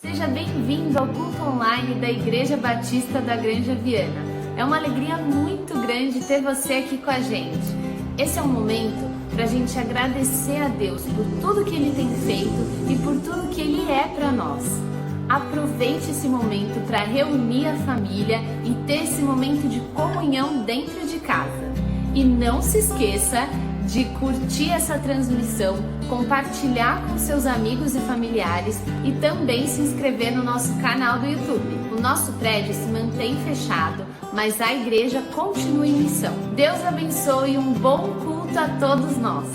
Seja bem-vindo ao culto online da Igreja Batista da Granja Viana. É uma alegria muito grande ter você aqui com a gente. Esse é um momento para a gente agradecer a Deus por tudo que Ele tem feito e por tudo que Ele é para nós. Aproveite esse momento para reunir a família e ter esse momento de comunhão dentro de casa. E não se esqueça de curtir essa transmissão, compartilhar com seus amigos e familiares e também se inscrever no nosso canal do YouTube. O nosso prédio se mantém fechado, mas a igreja continua em missão. Deus abençoe e um bom culto a todos nós.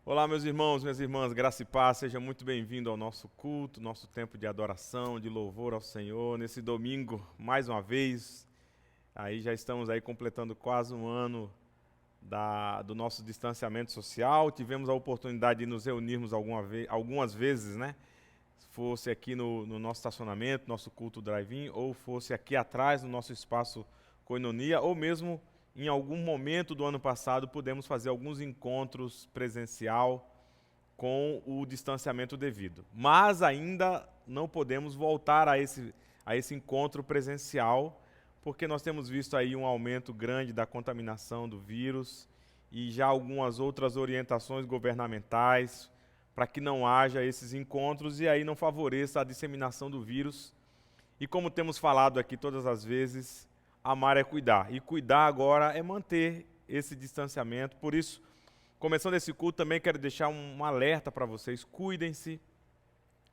Olá, meus irmãos, minhas irmãs, graça e paz, seja muito bem-vindo ao nosso culto, nosso tempo de adoração, de louvor ao Senhor. Nesse domingo, mais uma vez, aí já estamos aí completando quase um ano do nosso distanciamento social. Tivemos a oportunidade de nos reunirmos algumas vezes, né? Fosse aqui no nosso estacionamento, nosso culto drive-in, ou fosse aqui atrás no nosso espaço Koinonia, ou mesmo em algum momento do ano passado pudemos fazer alguns encontros presencial com o distanciamento devido. Mas ainda não podemos voltar a esse encontro presencial, porque nós temos visto aí um aumento grande da contaminação do vírus e já algumas outras orientações governamentais para que não haja esses encontros e aí não favoreça a disseminação do vírus. E como temos falado aqui todas as vezes, amar é cuidar. E cuidar agora é manter esse distanciamento. Por isso, começando esse culto, também quero deixar um alerta para vocês. Cuidem-se,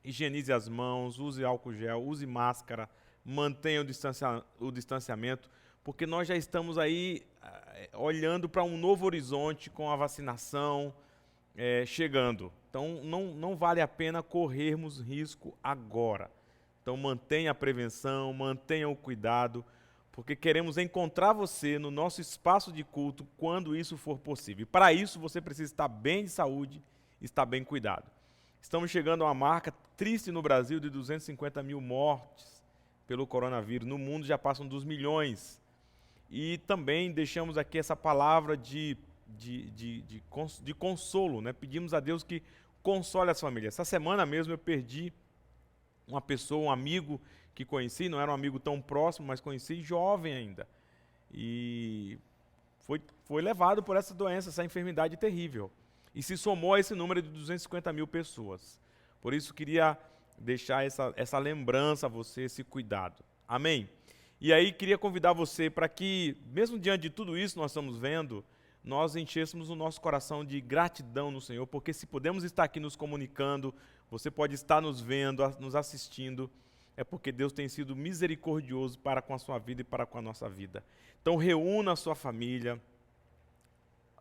higienize as mãos, use álcool gel, use máscara, mantenha o distanciamento, porque nós já estamos aí olhando para um novo horizonte com a vacinação chegando. Então, não vale a pena corrermos risco agora. Então, mantenha a prevenção, mantenha o cuidado, porque queremos encontrar você no nosso espaço de culto quando isso for possível. E para isso, você precisa estar bem de saúde, estar bem cuidado. Estamos chegando a uma marca triste no Brasil de 250 mil mortes pelo coronavírus. No mundo já passam dos milhões. E também deixamos aqui essa palavra de consolo, né? Pedimos a Deus que console as famílias. Essa semana mesmo eu perdi uma pessoa, um amigo que conheci, não era um amigo tão próximo, mas conheci jovem ainda. E foi levado por essa doença, essa enfermidade terrível. E se somou a esse número de 250 mil pessoas. Por isso queria deixar essa lembrança a você, esse cuidado. Amém? E aí queria convidar você para que, mesmo diante de tudo isso que nós estamos vendo, nós enchêssemos o nosso coração de gratidão no Senhor, porque se podemos estar aqui nos comunicando, você pode estar nos vendo, nos assistindo, é porque Deus tem sido misericordioso para com a sua vida e para com a nossa vida. Então reúna a sua família,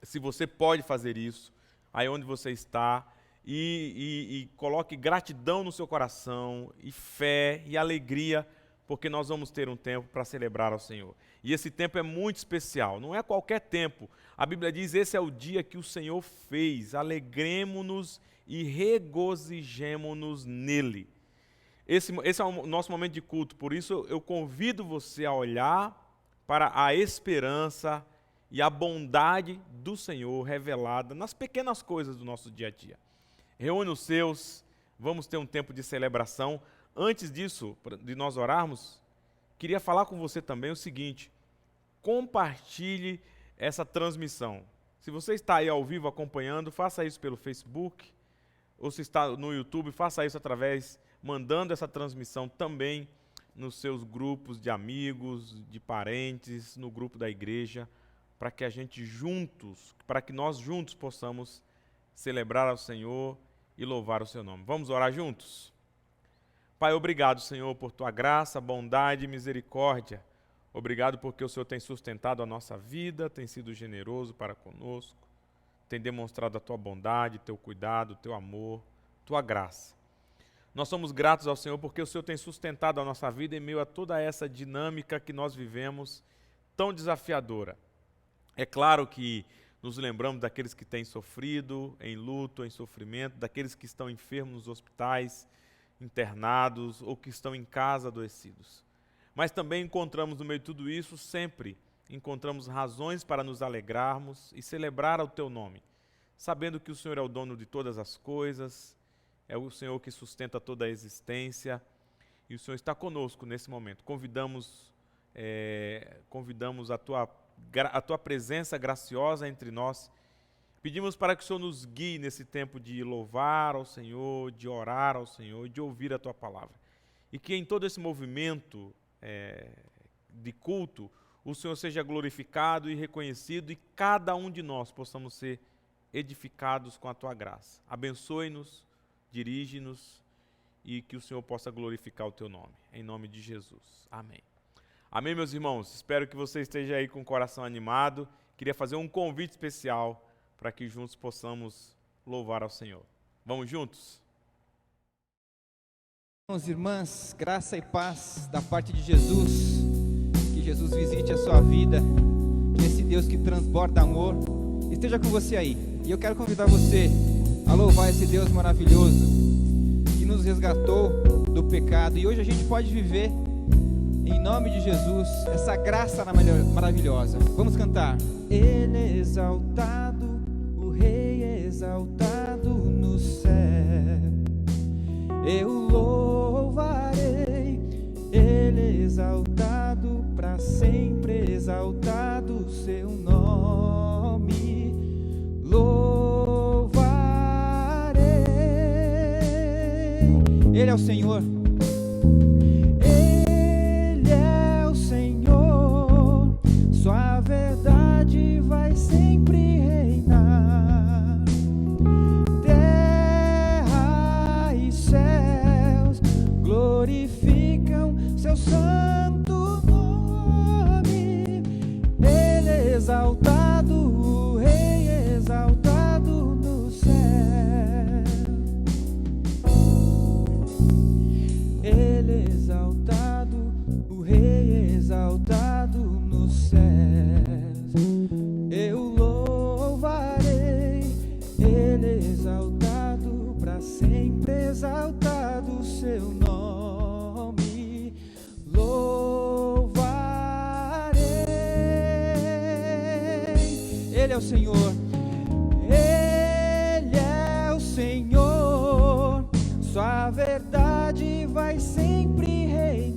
se você pode fazer isso, aí onde você está, e coloque gratidão no seu coração, e fé, e alegria, porque nós vamos ter um tempo para celebrar ao Senhor. E esse tempo é muito especial, não é qualquer tempo. A Bíblia diz, esse é o dia que o Senhor fez, alegremo-nos e regozijemo-nos nele. Esse é o nosso momento de culto, por isso eu convido você a olhar para a esperança e a bondade do Senhor revelada nas pequenas coisas do nosso dia a dia. Reúne os seus, vamos ter um tempo de celebração. Antes disso, de nós orarmos, queria falar com você também o seguinte: compartilhe essa transmissão. Se você está aí ao vivo acompanhando, faça isso pelo Facebook, ou se está no YouTube, faça isso mandando essa transmissão também nos seus grupos de amigos, de parentes, no grupo da igreja, para que nós juntos possamos celebrar ao Senhor e louvar o seu nome. Vamos orar juntos? Pai, obrigado, Senhor, por tua graça, bondade e misericórdia. Obrigado porque o Senhor tem sustentado a nossa vida, tem sido generoso para conosco, tem demonstrado a tua bondade, teu cuidado, teu amor, tua graça. Nós somos gratos ao Senhor porque o Senhor tem sustentado a nossa vida em meio a toda essa dinâmica que nós vivemos, tão desafiadora. É claro que nos lembramos daqueles que têm sofrido, em luto, em sofrimento, daqueles que estão enfermos nos hospitais, internados ou que estão em casa adoecidos. Mas também encontramos no meio de tudo isso, sempre encontramos razões para nos alegrarmos e celebrar o teu nome, sabendo que o Senhor é o dono de todas as coisas, é o Senhor que sustenta toda a existência, e o Senhor está conosco nesse momento. Convidamos a tua presença graciosa entre nós. Pedimos para que o Senhor nos guie nesse tempo de louvar ao Senhor, de orar ao Senhor, de ouvir a tua palavra. E que em todo esse movimento de culto, o Senhor seja glorificado e reconhecido, e cada um de nós possamos ser edificados com a tua graça. Abençoe-nos, dirige-nos, e que o Senhor possa glorificar o teu nome. Em nome de Jesus. Amém. Amém, meus irmãos. Espero que você esteja aí com o coração animado. Queria fazer um convite especial para que juntos possamos louvar ao Senhor. Vamos juntos? Irmãos e irmãs, graça e paz da parte de Jesus. Que Jesus visite a sua vida. Que esse Deus que transborda amor esteja com você aí. E eu quero convidar você a louvar esse Deus maravilhoso que nos resgatou do pecado. E hoje a gente pode viver, em nome de Jesus, essa graça maravilhosa. Vamos cantar. Ele é exaltado, o Rei é exaltado no céu. Eu louvarei, Ele é exaltado, para sempre exaltado o seu nome. Louvarei, Ele é o Senhor. Sua verdade vai sempre reinar. Terra e céus glorificam seu santo nome. Ele é exaltado, o Rei é exaltado no céu. Ele é exaltado, o Rei é exaltado no céu. Eu louvarei, Ele é exaltado, para sempre exaltado o seu nome. Louvarei, Ele é o Senhor, Ele é o Senhor, sua verdade vai sempre reinar.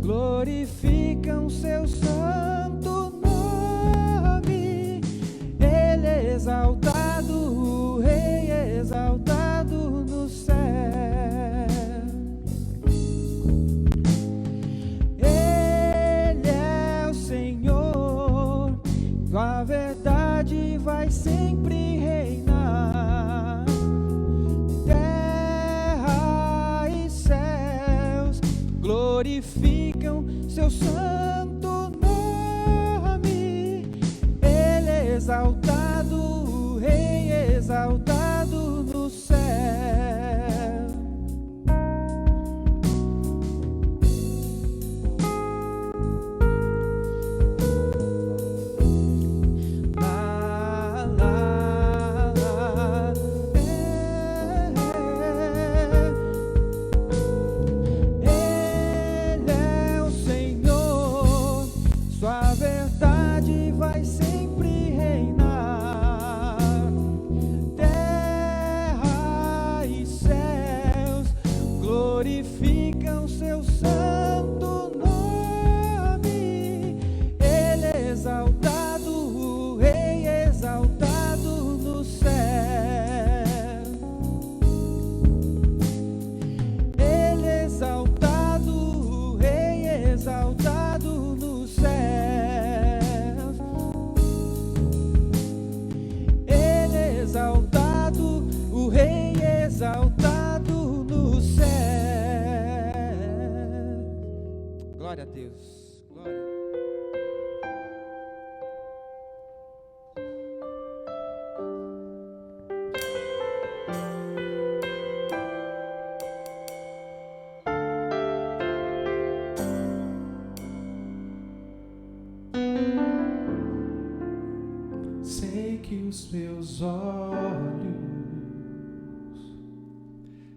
Glorificam seu santo nome. Ele é exaltado, o Rei é exaltado no céu. Ele é o Senhor, a verdade vai sempre reinar. Terra e céus glorificam seu santo nome. Ele é exaltado, o Rei é exaltado no céu. Glorificam seu santo nome. Ele é exaltado, o Rei é exaltado no céu. Ele é exaltado, o Rei é exaltado no céu. Ele é exaltado, o Rei é exaltado no céu. Glória a Deus. Glória. Sei que os meus olhos,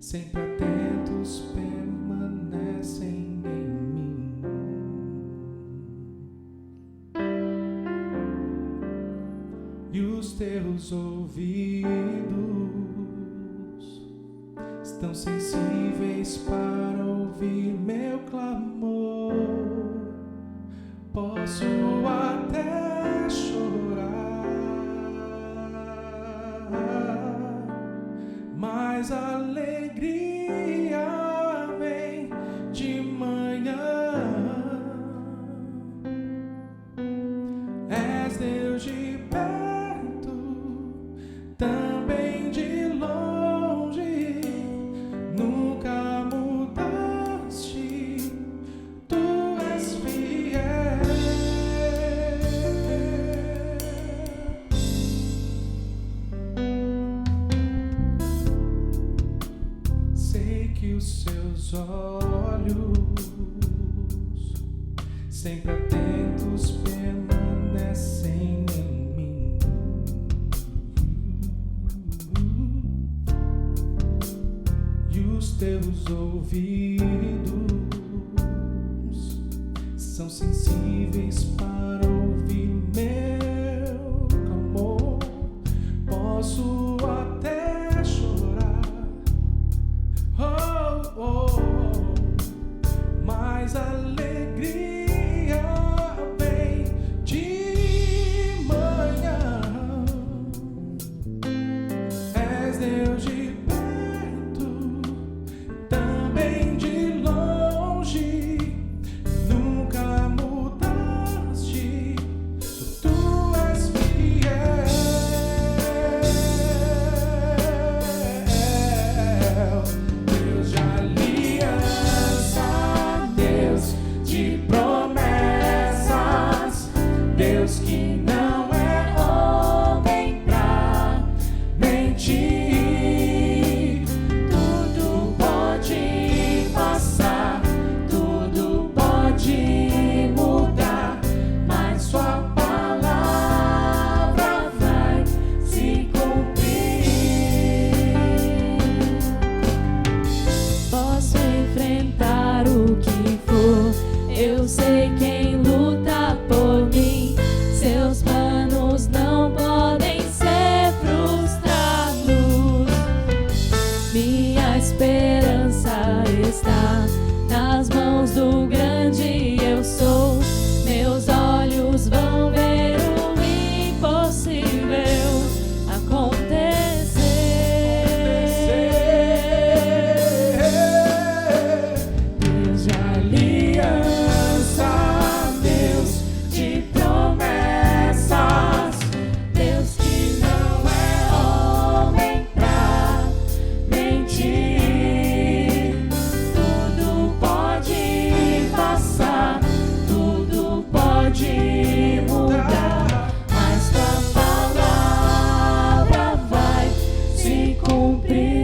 sempre atentos, permanecem em mim. teus ouvidos estão sensíveis para ouvir meu clamor. Posso até chorar, mas a alegria vem de manhã. És Deus de perto, também de longe, nunca mudaste, tu és fiel. Sei que os seus olhos, sempre atentos, permanecem em mim. E os teus ouvidos são sensíveis para ouvir meu clamor. Posso até chorar, mas a alegria vem de manhã. És Deus de perto, também de longe, nunca mudaste, tu és fiel. Deus de aliança, Deus de promessas, Deus que não é homem pra mentir. Tudo pode passar, tudo pode mudar, mas sua palavra vai se cumprir. Posso enfrentar o que for, eu sei quem luta por mim. Seus planos não podem ser frustrados. Minha esperança está nas mãos do grande eu sou. Meus olhos vão ver o impossível acontecer. Deus de aliança, Deus de promessas, Deus que não é homem pra mentir. Tudo pode passar, tudo pode mudar, mas tua palavra vai se cumprir.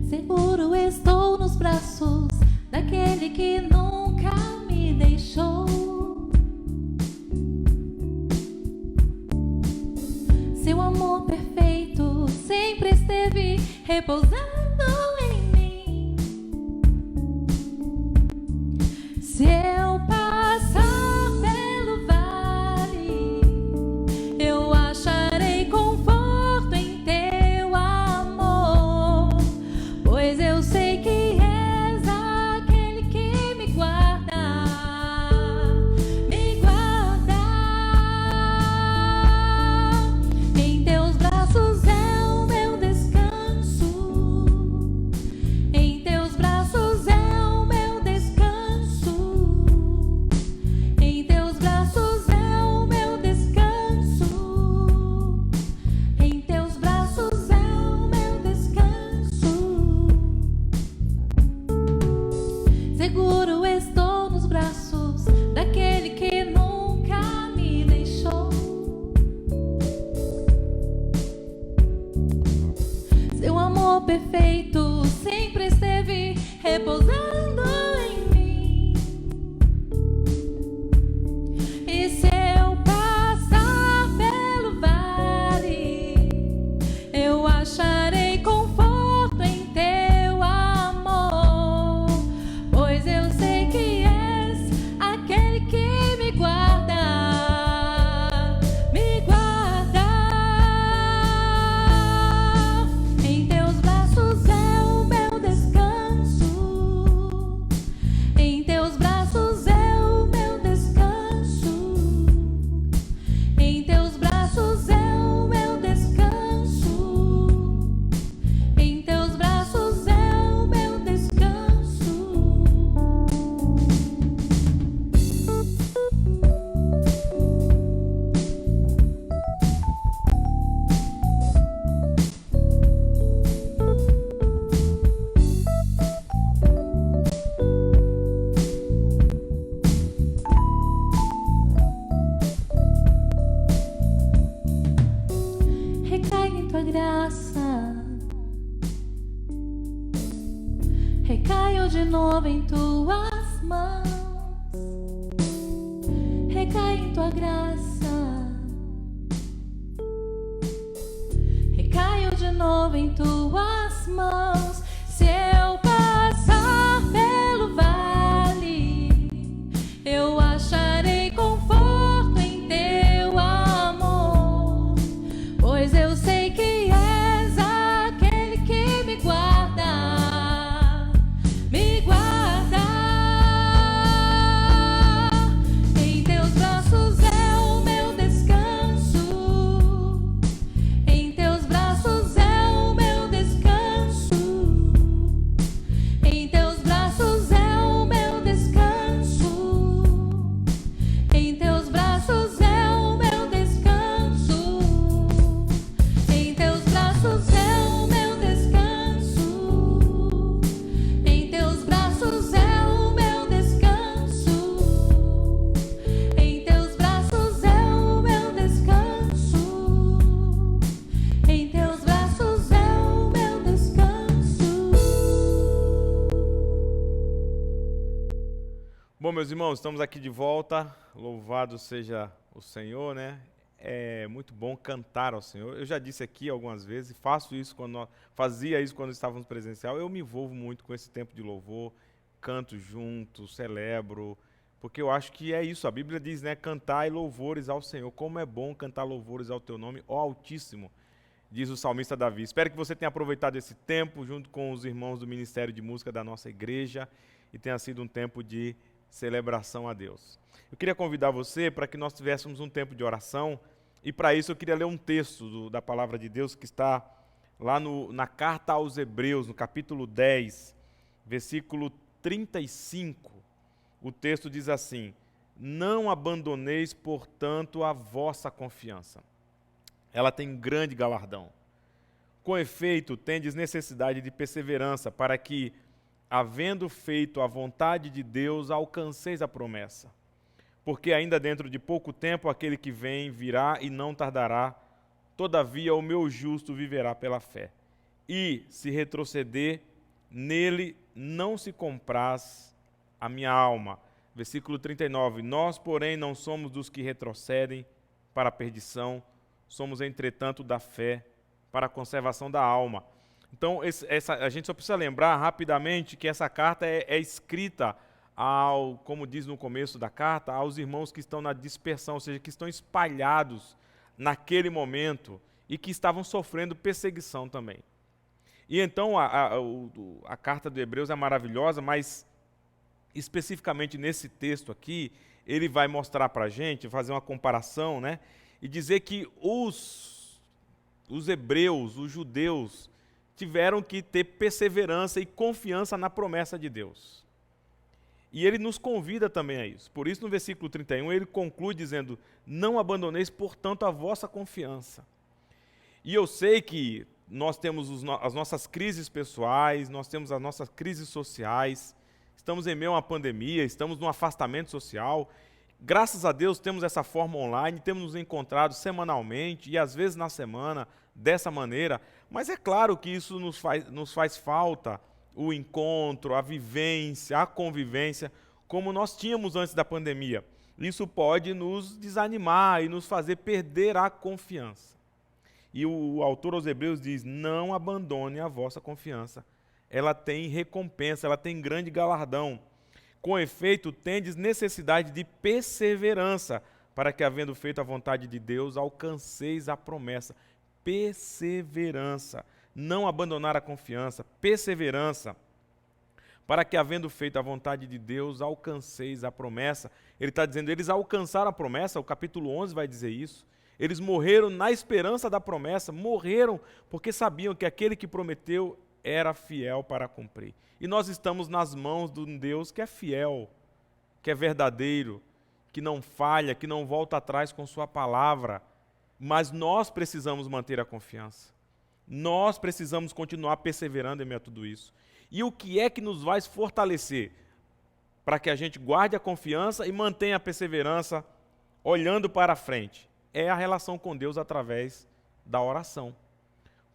Seguro estou nos braços daquele que nunca me deixou. Seu amor perfeito sempre esteve repousando em mim. Se eu passar pelo vale, eu acharei conforto em teu amor, pois eu sei que és aquele que me guarda, me guarda. Em teus braços é o meu descanso. perfeito sempre esteve repousando em mim. E se eu passar pelo vale, eu acharei conforto em teu amor, pois eu sei que és aquele que me guarda, me guarda. Em teus braços é o meu descanso, em teus braços é o meu descanso, em teus braços é o meu descanso, em teus braços é o meu descanso. Recai em tua graça, recaio de novo em tuas mãos. Recai em tua graça, recaio de novo em tuas mãos. Se eu passar pelo vale, eu acharei conforto em teu amor, pois eu sei que és aquele que me guarda, me guarda. Em teus braços é o meu descanso, em teus braços é o meu descanso, em teus braços é o meu descanso, em teus braços é o meu descanso, em teus braços é o meu descanso, em teus braços é o meu descanso, em teus braços é o meu descanso, em teus braços é o meu descanso. Bom, meus irmãos, estamos aqui de volta. Louvado seja o Senhor, né? É muito bom cantar ao Senhor. Eu já disse aqui algumas vezes, fazia isso quando estávamos presencial. Eu me envolvo muito com esse tempo de louvor, canto junto, celebro, porque eu acho que é isso. A Bíblia diz, né? Cantai louvores ao Senhor. Como é bom cantar louvores ao teu nome, ó Altíssimo, diz o salmista Davi. Espero que você tenha aproveitado esse tempo junto com os irmãos do Ministério de Música da nossa igreja e tenha sido um tempo de celebração a Deus. Eu queria convidar você para que nós tivéssemos um tempo de oração e para isso eu queria ler um texto da palavra de Deus que está lá na carta aos Hebreus, no capítulo 10, versículo 35. O texto diz assim: não abandoneis, portanto, a vossa confiança. Ela tem grande galardão. Com efeito, tendes necessidade de perseverança, para que, havendo feito a vontade de Deus, alcanceis a promessa. Porque ainda dentro de pouco tempo aquele que vem virá e não tardará, todavia o meu justo viverá pela fé. E, se retroceder, nele não se compraz a minha alma. Versículo 39. Nós, porém, não somos dos que retrocedem para a perdição, somos, entretanto, da fé para a conservação da alma. Então, a gente só precisa lembrar rapidamente que essa carta é escrita, como diz no começo da carta, aos irmãos que estão na dispersão, ou seja, que estão espalhados naquele momento e que estavam sofrendo perseguição também. E então, a carta de Hebreus é maravilhosa, mas especificamente nesse texto aqui, ele vai mostrar para a gente, fazer uma comparação, né, e dizer que os hebreus, os judeus, tiveram que ter perseverança e confiança na promessa de Deus. E ele nos convida também a isso. Por isso, no versículo 31, ele conclui dizendo: não abandoneis, portanto, a vossa confiança. E eu sei que nós temos as nossas crises pessoais, nós temos as nossas crises sociais, estamos em meio a uma pandemia, estamos num afastamento social. Graças a Deus temos essa forma online, temos nos encontrado semanalmente e às vezes na semana, dessa maneira, mas é claro que isso nos faz falta o encontro, a vivência, a convivência, como nós tínhamos antes da pandemia. Isso pode nos desanimar e nos fazer perder a confiança. E o autor aos Hebreus diz: não abandone a vossa confiança. Ela tem recompensa, ela tem grande galardão. Com efeito, tendes necessidade de perseverança, para que, havendo feito a vontade de Deus, alcanceis a promessa. Perseverança. Não abandonar a confiança. Perseverança. Para que, havendo feito a vontade de Deus, alcanceis a promessa. Ele está dizendo, eles alcançaram a promessa, o capítulo 11 vai dizer isso. Eles morreram na esperança da promessa, morreram porque sabiam que aquele que prometeu era fiel para cumprir. E nós estamos nas mãos de um Deus que é fiel, que é verdadeiro, que não falha, que não volta atrás com sua palavra. Mas nós precisamos manter a confiança. Nós precisamos continuar perseverando em meio a tudo isso. E o que é que nos vai fortalecer para que a gente guarde a confiança e mantenha a perseverança olhando para frente? É a relação com Deus através da oração.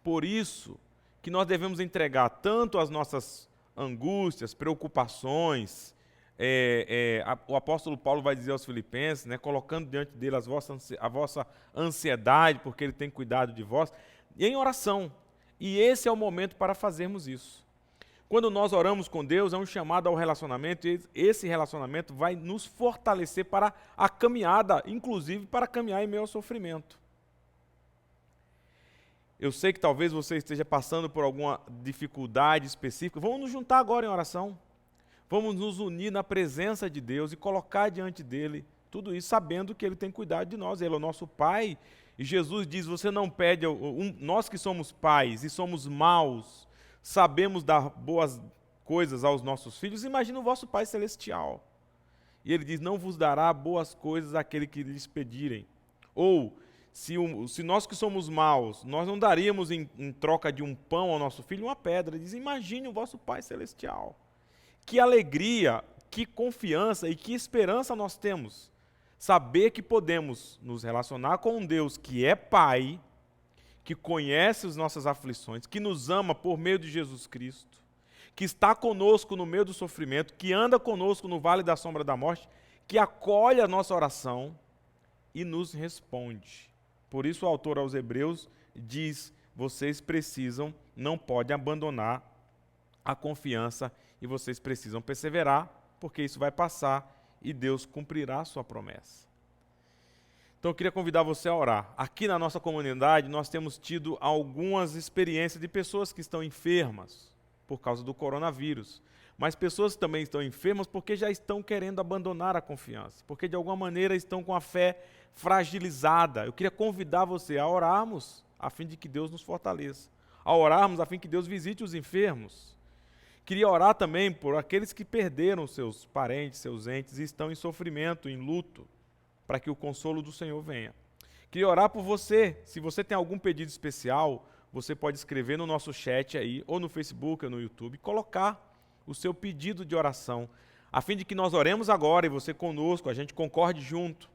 Por isso que nós devemos entregar tanto as nossas angústias, preocupações, o apóstolo Paulo vai dizer aos Filipenses, né, colocando diante dele a vossa ansiedade, porque ele tem cuidado de vós, e em oração. E esse é o momento para fazermos isso. Quando nós oramos com Deus, é um chamado ao relacionamento, e esse relacionamento vai nos fortalecer para a caminhada, inclusive para caminhar em meio ao sofrimento. Eu sei que talvez você esteja passando por alguma dificuldade específica. Vamos nos juntar agora em oração. Vamos nos unir na presença de Deus e colocar diante dele tudo isso, sabendo que ele tem cuidado de nós. Ele é o nosso Pai. E Jesus diz, você não pede, nós que somos pais e somos maus, sabemos dar boas coisas aos nossos filhos, imagina o vosso Pai Celestial. E ele diz, não vos dará boas coisas àquele que lhes pedirem. Ou, se nós que somos maus, nós não daríamos em troca de um pão ao nosso filho uma pedra. Ele diz, imagine o vosso Pai Celestial. Que alegria, que confiança e que esperança nós temos. Saber que podemos nos relacionar com um Deus que é Pai, que conhece as nossas aflições, que nos ama por meio de Jesus Cristo, que está conosco no meio do sofrimento, que anda conosco no vale da sombra da morte, que acolhe a nossa oração e nos responde. Por isso o autor aos Hebreus diz, vocês precisam, não podem abandonar a confiança e vocês precisam perseverar, porque isso vai passar e Deus cumprirá a sua promessa. Então eu queria convidar você a orar. Aqui na nossa comunidade nós temos tido algumas experiências de pessoas que estão enfermas por causa do coronavírus, mas pessoas que também estão enfermas porque já estão querendo abandonar a confiança, porque de alguma maneira estão com a fé fragilizada. Eu queria convidar você a orarmos a fim de que Deus nos fortaleça, a orarmos a fim que Deus visite os enfermos. Queria orar também por aqueles que perderam seus parentes, seus entes e estão em sofrimento, em luto, para que o consolo do Senhor venha. Queria orar por você. Se você tem algum pedido especial, você pode escrever no nosso chat aí, ou no Facebook, ou no YouTube, colocar o seu pedido de oração, a fim de que nós oremos agora e você conosco, a gente concorde junto.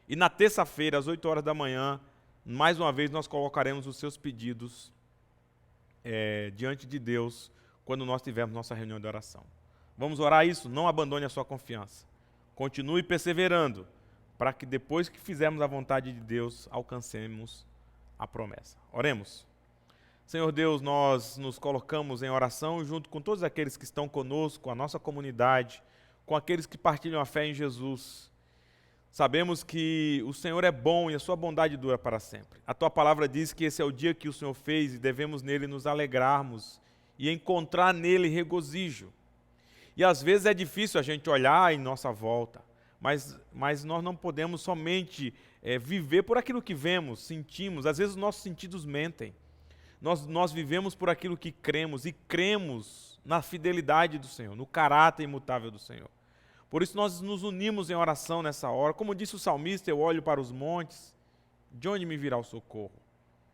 E na terça-feira, às 8 horas da manhã, mais uma vez nós colocaremos os seus pedidos diante de Deus, quando nós tivermos nossa reunião de oração. Vamos orar isso? Não abandone a sua confiança. Continue perseverando, para que depois que fizermos a vontade de Deus, alcancemos a promessa. Oremos. Senhor Deus, nós nos colocamos em oração junto com todos aqueles que estão conosco, a nossa comunidade, com aqueles que partilham a fé em Jesus. Sabemos que o Senhor é bom e a sua bondade dura para sempre. A tua palavra diz que esse é o dia que o Senhor fez e devemos nele nos alegrarmos e encontrar nele regozijo. E às vezes é difícil a gente olhar em nossa volta, mas nós não podemos somente viver por aquilo que vemos, sentimos. Às vezes os nossos sentidos mentem. Nós vivemos por aquilo que cremos, e cremos na fidelidade do Senhor, no caráter imutável do Senhor. Por isso nós nos unimos em oração nessa hora. Como disse o salmista, eu olho para os montes, de onde me virá o socorro?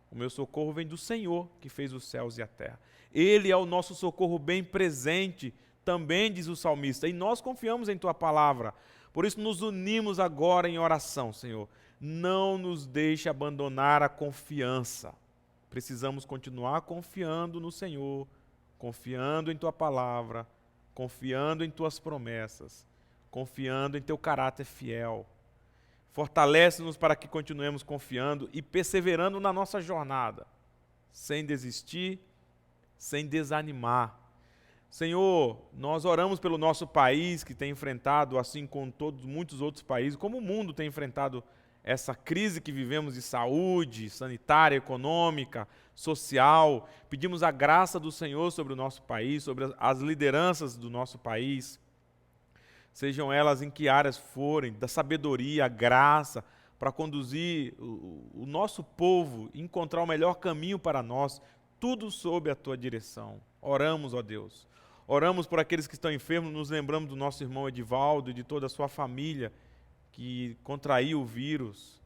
O meu socorro vem do Senhor, que fez os céus e a terra. Ele é o nosso socorro bem presente, também diz o salmista, e nós confiamos em tua palavra. Por isso nos unimos agora em oração, Senhor. Não nos deixe abandonar a confiança. Precisamos continuar confiando no Senhor, confiando em Tua palavra, confiando em Tuas promessas, confiando em Teu caráter fiel. Fortalece-nos para que continuemos confiando e perseverando na nossa jornada, sem desistir, sem desanimar. Senhor, nós oramos pelo nosso país que tem enfrentado, assim como muitos outros países, como o mundo tem enfrentado essa crise que vivemos de saúde, sanitária, econômica, social. Pedimos a graça do Senhor sobre o nosso país, sobre as lideranças do nosso país, sejam elas em que áreas forem, da sabedoria, a graça, para conduzir o nosso povo, encontrar o melhor caminho para nós, tudo sob a Tua direção. Oramos, ó Deus. Oramos por aqueles que estão enfermos, nos lembramos do nosso irmão Edivaldo e de toda a sua família que contraiu o vírus.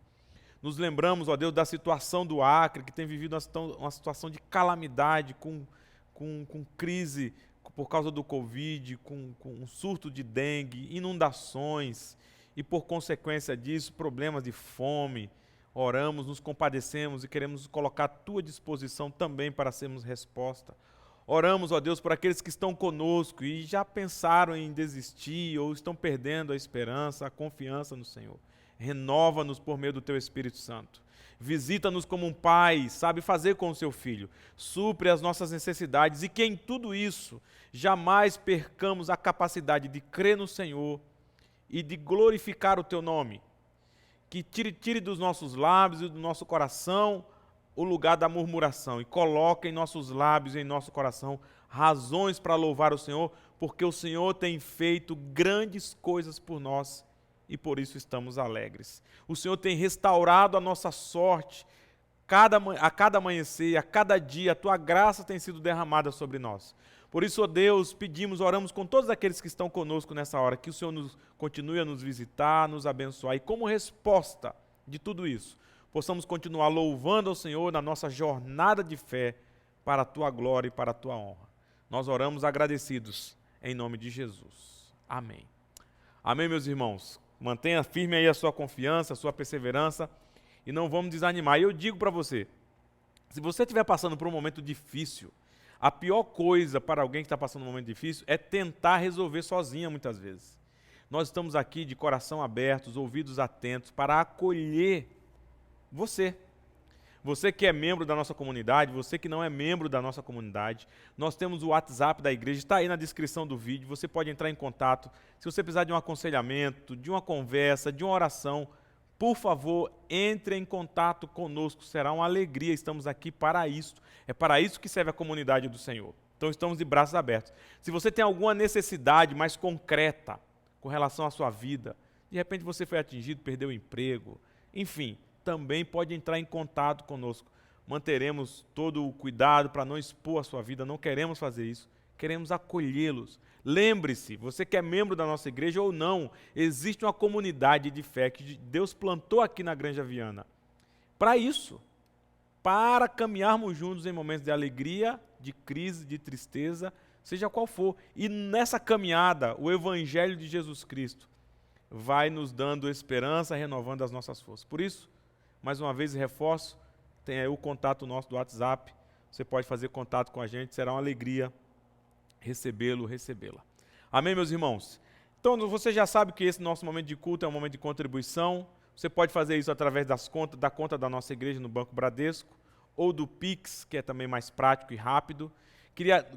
Nos lembramos, ó Deus, da situação do Acre, que tem vivido uma situação de calamidade, com crise por causa do Covid, com um surto de dengue, inundações e, por consequência disso, problemas de fome. Oramos, nos compadecemos e queremos colocar à Tua disposição também para sermos resposta. Oramos, ó Deus, por aqueles que estão conosco e já pensaram em desistir ou estão perdendo a esperança, a confiança no Senhor. Renova-nos por meio do Teu Espírito Santo. Visita-nos como um pai sabe fazer com o seu filho. Supre as nossas necessidades e que em tudo isso jamais percamos a capacidade de crer no Senhor e de glorificar o Teu nome. Que tire dos nossos lábios e do nosso coração o lugar da murmuração e coloque em nossos lábios e em nosso coração razões para louvar o Senhor, porque o Senhor tem feito grandes coisas por nós e por isso estamos alegres. O Senhor tem restaurado a nossa sorte a cada amanhecer, a cada dia, a Tua graça tem sido derramada sobre nós. Por isso, ó Deus, pedimos, oramos com todos aqueles que estão conosco nessa hora, que o Senhor continue a nos visitar, nos abençoar e como resposta de tudo isso, possamos continuar louvando ao Senhor na nossa jornada de fé para a Tua glória e para a Tua honra. Nós oramos agradecidos em nome de Jesus. Amém. Amém, meus irmãos. Mantenha firme aí a sua confiança, a sua perseverança e não vamos desanimar. E eu digo para você, se você estiver passando por um momento difícil, a pior coisa para alguém que está passando por um momento difícil é tentar resolver sozinha muitas vezes. Nós estamos aqui de coração aberto, ouvidos atentos para acolher você. Você que é membro da nossa comunidade, você que não é membro da nossa comunidade, nós temos o WhatsApp da igreja, está aí na descrição do vídeo, você pode entrar em contato. Se você precisar de um aconselhamento, de uma conversa, de uma oração, por favor, entre em contato conosco, será uma alegria, estamos aqui para isso. É para isso que serve a comunidade do Senhor. Então estamos de braços abertos. Se você tem alguma necessidade mais concreta com relação à sua vida, de repente você foi atingido, perdeu o emprego, enfim, também pode entrar em contato conosco. Manteremos todo o cuidado para não expor a sua vida, não queremos fazer isso, queremos acolhê-los. Lembre-se, você que é membro da nossa igreja ou não, existe uma comunidade de fé que Deus plantou aqui na Granja Viana. Para isso, para caminharmos juntos em momentos de alegria, de crise, de tristeza, seja qual for. E nessa caminhada, o Evangelho de Jesus Cristo vai nos dando esperança, renovando as nossas forças. Por isso, mais uma vez reforço, tem aí o contato nosso do WhatsApp, você pode fazer contato com a gente, será uma alegria recebê-lo, recebê-la. Amém, meus irmãos? Então, você já sabe que esse nosso momento de culto é um momento de contribuição, você pode fazer isso através da conta da nossa igreja no Banco Bradesco, ou do Pix, que é também mais prático e rápido.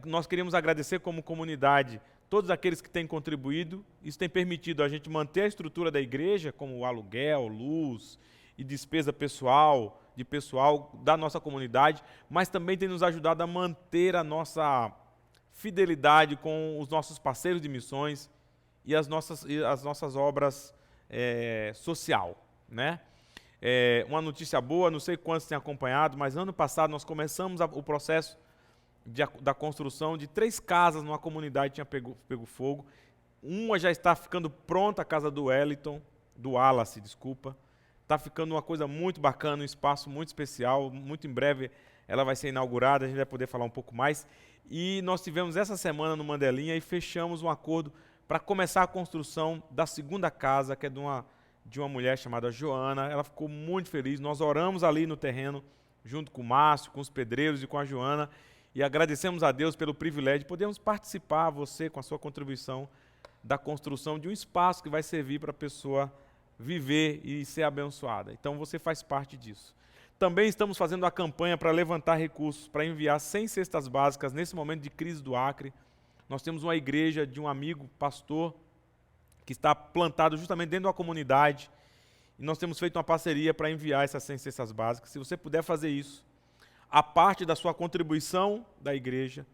Nós queríamos agradecer como comunidade todos aqueles que têm contribuído, isso tem permitido a gente manter a estrutura da igreja, como o aluguel, luz e despesa pessoal, de pessoal da nossa comunidade, mas também tem nos ajudado a manter a nossa fidelidade com os nossos parceiros de missões e as nossas obras social, né? Uma notícia boa, não sei quantos têm acompanhado, mas ano passado nós começamos o processo da construção de 3 casas numa comunidade que tinha pego fogo. Uma já está ficando pronta, a casa do Wallace, desculpa. Está ficando uma coisa muito bacana, um espaço muito especial, muito em breve ela vai ser inaugurada, a gente vai poder falar um pouco mais. E nós tivemos essa semana no Mandelinha e fechamos um acordo para começar a construção da segunda casa, que é de uma mulher chamada Joana. Ela ficou muito feliz, nós oramos ali no terreno, junto com o Márcio, com os pedreiros e com a Joana, e agradecemos a Deus pelo privilégio de podermos participar, você com a sua contribuição, da construção de um espaço que vai servir para a pessoa viver e ser abençoada. Então você faz parte disso. Também estamos fazendo a campanha para levantar recursos, para enviar 100 cestas básicas nesse momento de crise do Acre. Nós temos uma igreja de um amigo, pastor, que está plantado justamente dentro da comunidade, e nós temos feito uma parceria para enviar essas 100 cestas básicas. Se você puder fazer isso, a parte da sua contribuição da igreja,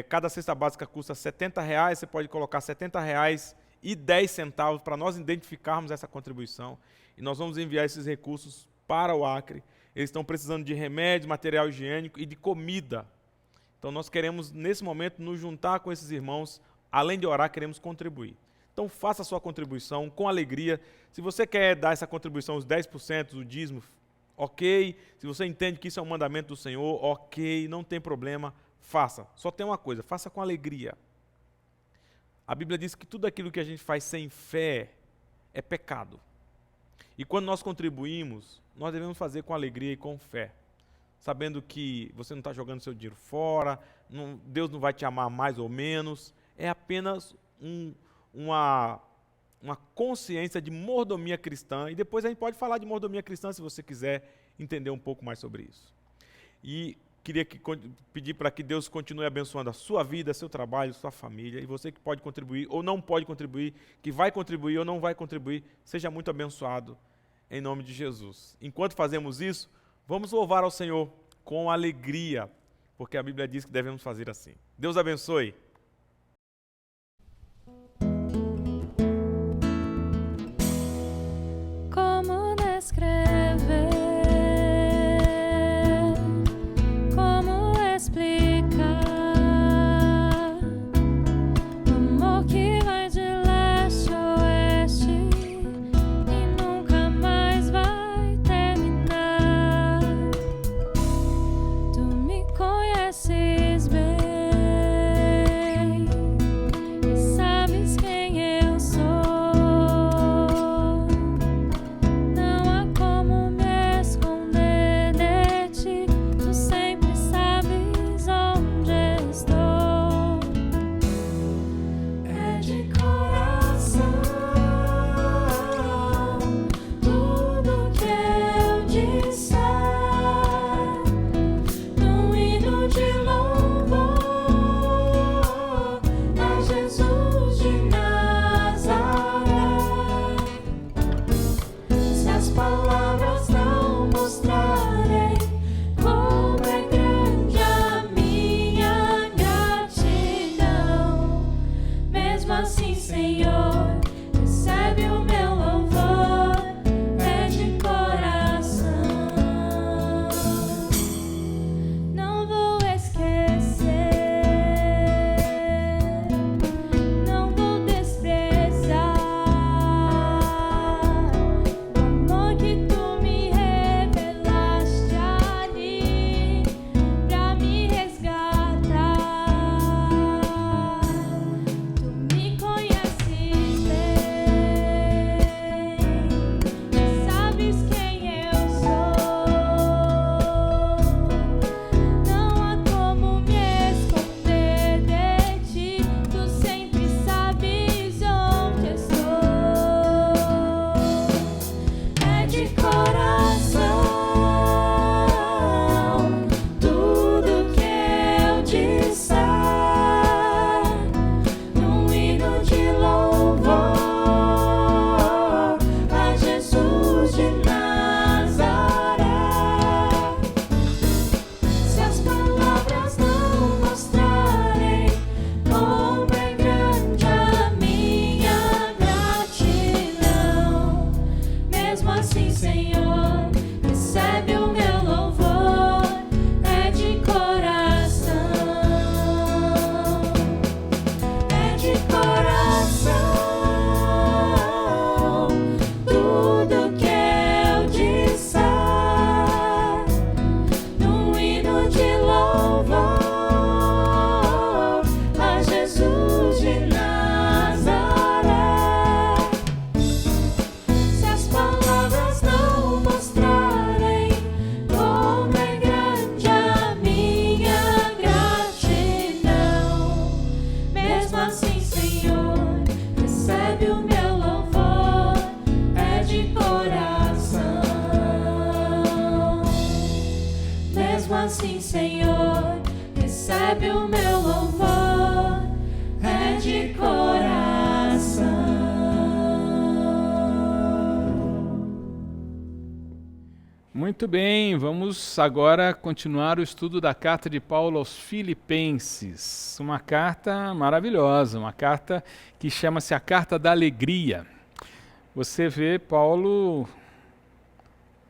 cada cesta básica custa R$70, você pode colocar R$70,10 para nós identificarmos essa contribuição, e nós vamos enviar esses recursos para o Acre. Eles estão precisando de remédios, material higiênico e de comida. Então nós queremos, nesse momento, nos juntar com esses irmãos, além de orar, queremos contribuir. Então faça a sua contribuição com alegria. Se você quer dar essa contribuição, os 10% do dízimo, ok. Se você entende que isso é um mandamento do Senhor, ok, não tem problema, faça. Só tem uma coisa, faça com alegria. A Bíblia diz que tudo aquilo que a gente faz sem fé é pecado. E quando nós contribuímos, nós devemos fazer com alegria e com fé, sabendo que você não está jogando seu dinheiro fora, Deus não vai te amar mais ou menos, é apenas uma consciência de mordomia cristã, e depois a gente pode falar de mordomia cristã se você quiser entender um pouco mais sobre isso. E queria pedir para que Deus continue abençoando a sua vida, seu trabalho, sua família, e você que pode contribuir ou não pode contribuir, que vai contribuir ou não vai contribuir, seja muito abençoado em nome de Jesus. Enquanto fazemos isso, vamos louvar ao Senhor com alegria, porque a Bíblia diz que devemos fazer assim. Deus abençoe. Como descrever? Como explicar o amor que vai de leste a oeste e nunca mais vai terminar? Tu me conheces bem. assim, Senhor, recebe o meu louvor, é de coração. Muito bem, vamos agora continuar o estudo da carta de Paulo aos Filipenses. Uma carta maravilhosa, uma carta que chama-se a Carta da Alegria. Você vê, Paulo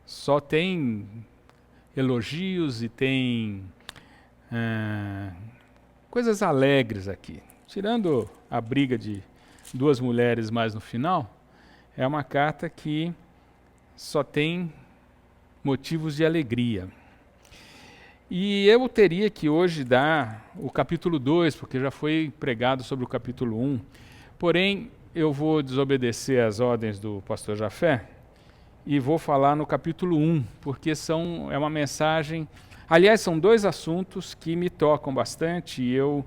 só tem elogios e tem coisas alegres aqui. Tirando a briga de duas mulheres mais no final, é uma carta que só tem motivos de alegria. E eu teria que hoje dar o capítulo 2, porque já foi pregado sobre o capítulo 1. Porém, eu vou desobedecer às ordens do pastor Jafé e vou falar no capítulo 1, porque é uma mensagem... Aliás, são dois assuntos que me tocam bastante e eu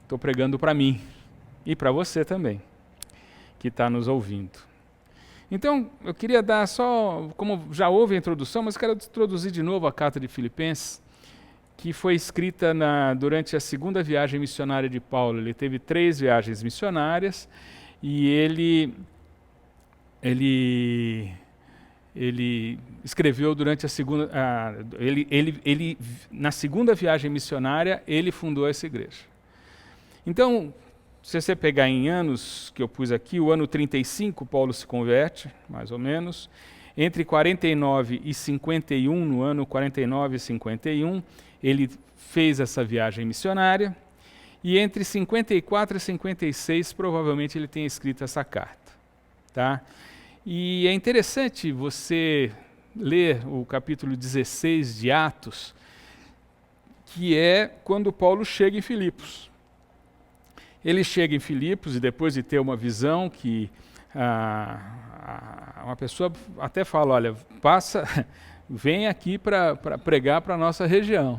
estou pregando para mim e para você também, que está nos ouvindo. Então, eu queria dar só, como já houve a introdução, mas quero introduzir de novo a carta de Filipenses, que foi escrita durante a segunda viagem missionária de Paulo. Ele teve 3 viagens missionárias e ele escreveu durante a segunda... na segunda viagem missionária, ele fundou essa igreja. Então, se você pegar em anos que eu pus aqui, o ano 35, Paulo se converte, mais ou menos. Entre 49 e 51, no ano 49 e 51, ele fez essa viagem missionária. E entre 54 e 56, provavelmente ele tenha escrito essa carta. Tá? E é interessante você ler o capítulo 16 de Atos, que é quando Paulo chega em Filipos. Ele chega em Filipos e depois de ter uma visão que uma pessoa até fala, olha, vem aqui para pregar para a nossa região.